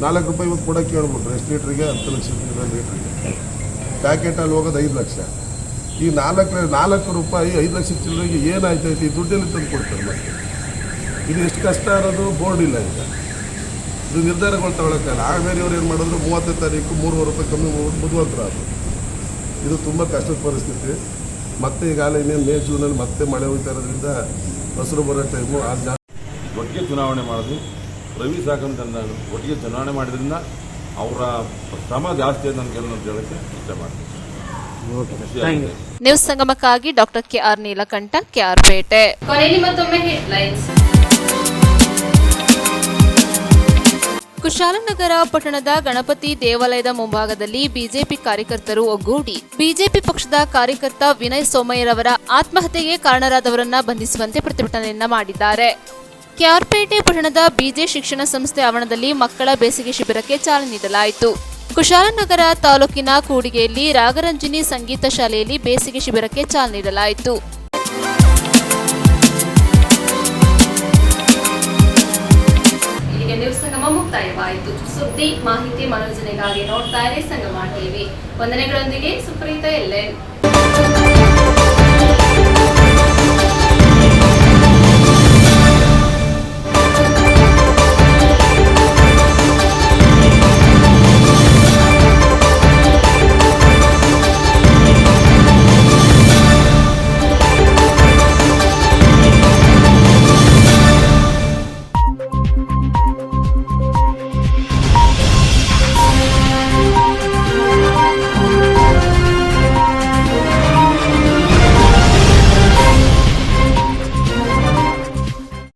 4 ರೂಪಾಯಿ ಇವತ್ತು ಕೊಡೋಕ್ಕೆ ಹೇಳ್ಬಿಟ್ರು ಎಷ್ಟು ಲೀಟ್ರಿಗೆ 10 ಲಕ್ಷ ಲೀಟ್ರಿಗೆ. ಪ್ಯಾಕೆಟ್ ಅಲ್ಲಿ ಹೋಗೋದು 5 ಲಕ್ಷ. ಈ 4 ರೂಪಾಯಿ 5 ಲಕ್ಷ ಚಿಲ್ಲರೆಗೆ ಏನಾಯ್ತೈತಿ? ಈ ದುಡ್ಡಲ್ಲಿ ತಂದು ಕೊಡ್ತಾರೆ. ಮತ್ತೆ ಇದು ಎಷ್ಟು ಕಷ್ಟ ಅನ್ನೋದು ಬೋರ್ಡ್ ಇಲ್ಲ. ಈಗ ಇದು ನಿರ್ಧಾರಗಳು ತಗೊಳಕ್ಕಲ್ಲ. ಬೇರೆಯವ್ರು ಏನು ಮಾಡಿದ್ರು 30ನೇ ತಾರೀಕು 3,000 ರೂಪಾಯಿ ಕಮ್ಮಿ ಬುಧವಾರ. ಇದು ತುಂಬ ಕಷ್ಟದ ಪರಿಸ್ಥಿತಿ. ಮತ್ತೆ ಈಗಾಗಲೇ ಇನ್ನೇನು ಮೇ ಜೂನಲ್ಲಿ ಮತ್ತೆ ಮಳೆ ಹೋಗ್ತಾ ಇರೋದ್ರಿಂದ ಹಸಿರು ಬರೋ ಟೈಮು ಒಟ್ಟಿಗೆ ಚುನಾವಣೆ ಮಾಡಿದ್ವಿ. ರವಿ ಸಾಕಂತ ನಾನು ಒಟ್ಟಿಗೆ ಚುನಾವಣೆ ಮಾಡಿದ್ರಿಂದ ಅವರ ಶ್ರಮ ಜಾಸ್ತಿ ಅಂತ ನನಗೆ ಹೇಳೋಕ್ಕೆ ಇಷ್ಟ ಮಾಡ್ತೀನಿ. ನ್ಯೂಸ್ ಸಂಗಮಕ್ಕಾಗಿ doctor KR Neelakantha, KR Pete. ಕೊನೆಯಲ್ಲಿ ಮತ್ತೊಮ್ಮೆ ಹೆಡ್ಲೈನ್ಸ್. ಕುಶಾಲನಗರ ಪಟ್ಟಣದ ಗಣಪತಿ ದೇವಾಲಯದ ಮುಂಭಾಗದಲ್ಲಿ ಬಿಜೆಪಿ ಕಾರ್ಯಕರ್ತರು ಒಗ್ಗೂಡಿ ಬಿಜೆಪಿ ಪಕ್ಷದ ಕಾರ್ಯಕರ್ತ ವಿನಯ್ ಸೋಮಯ್ಯರವರ ಆತ್ಮಹತ್ಯೆಗೆ ಕಾರಣರಾದವರನ್ನ ಬಂಧಿಸುವಂತೆ ಪ್ರತಿಭಟನೆಯನ್ನ ಮಾಡಿದ್ದಾರೆ. KR ಪೇಟೆ ಪಟ್ಟಣದ BJ ಶಿಕ್ಷಣ ಸಂಸ್ಥೆ ಆವರಣದಲ್ಲಿ ಮಕ್ಕಳ ಬೇಸಿಗೆ ಶಿಬಿರಕ್ಕೆ ಚಾಲನೆ ನೀಡಲಾಯಿತು. ಕುಶಾಲನಗರ ತಾಲೂಕಿನ ಕೂಡಿಗೆಯಲ್ಲಿ ರಾಗರಂಜಿನಿ ಸಂಗೀತ ಶಾಲೆಯಲ್ಲಿ ಬೇಸಿಗೆ ಶಿಬಿರಕ್ಕೆ ಚಾಲನೆ ನೀಡಲಾಯಿತು. ಇಲ್ಲಿಗೆ ನ್ಯೂಸ್ ಸಂಗಮ ಮುಕ್ತಾಯವಾಯಿತು. ಸುದ್ದಿ, ಮಾಹಿತಿ, ಮನೋರಂಜನೆಗಾಗಿ ನೋಡ್ತಾ ಇರಿ ಸಂಗಮ TV. ವಂದನೆಗಳೊಂದಿಗೆ ಸುಪ್ರೀತಾ LN.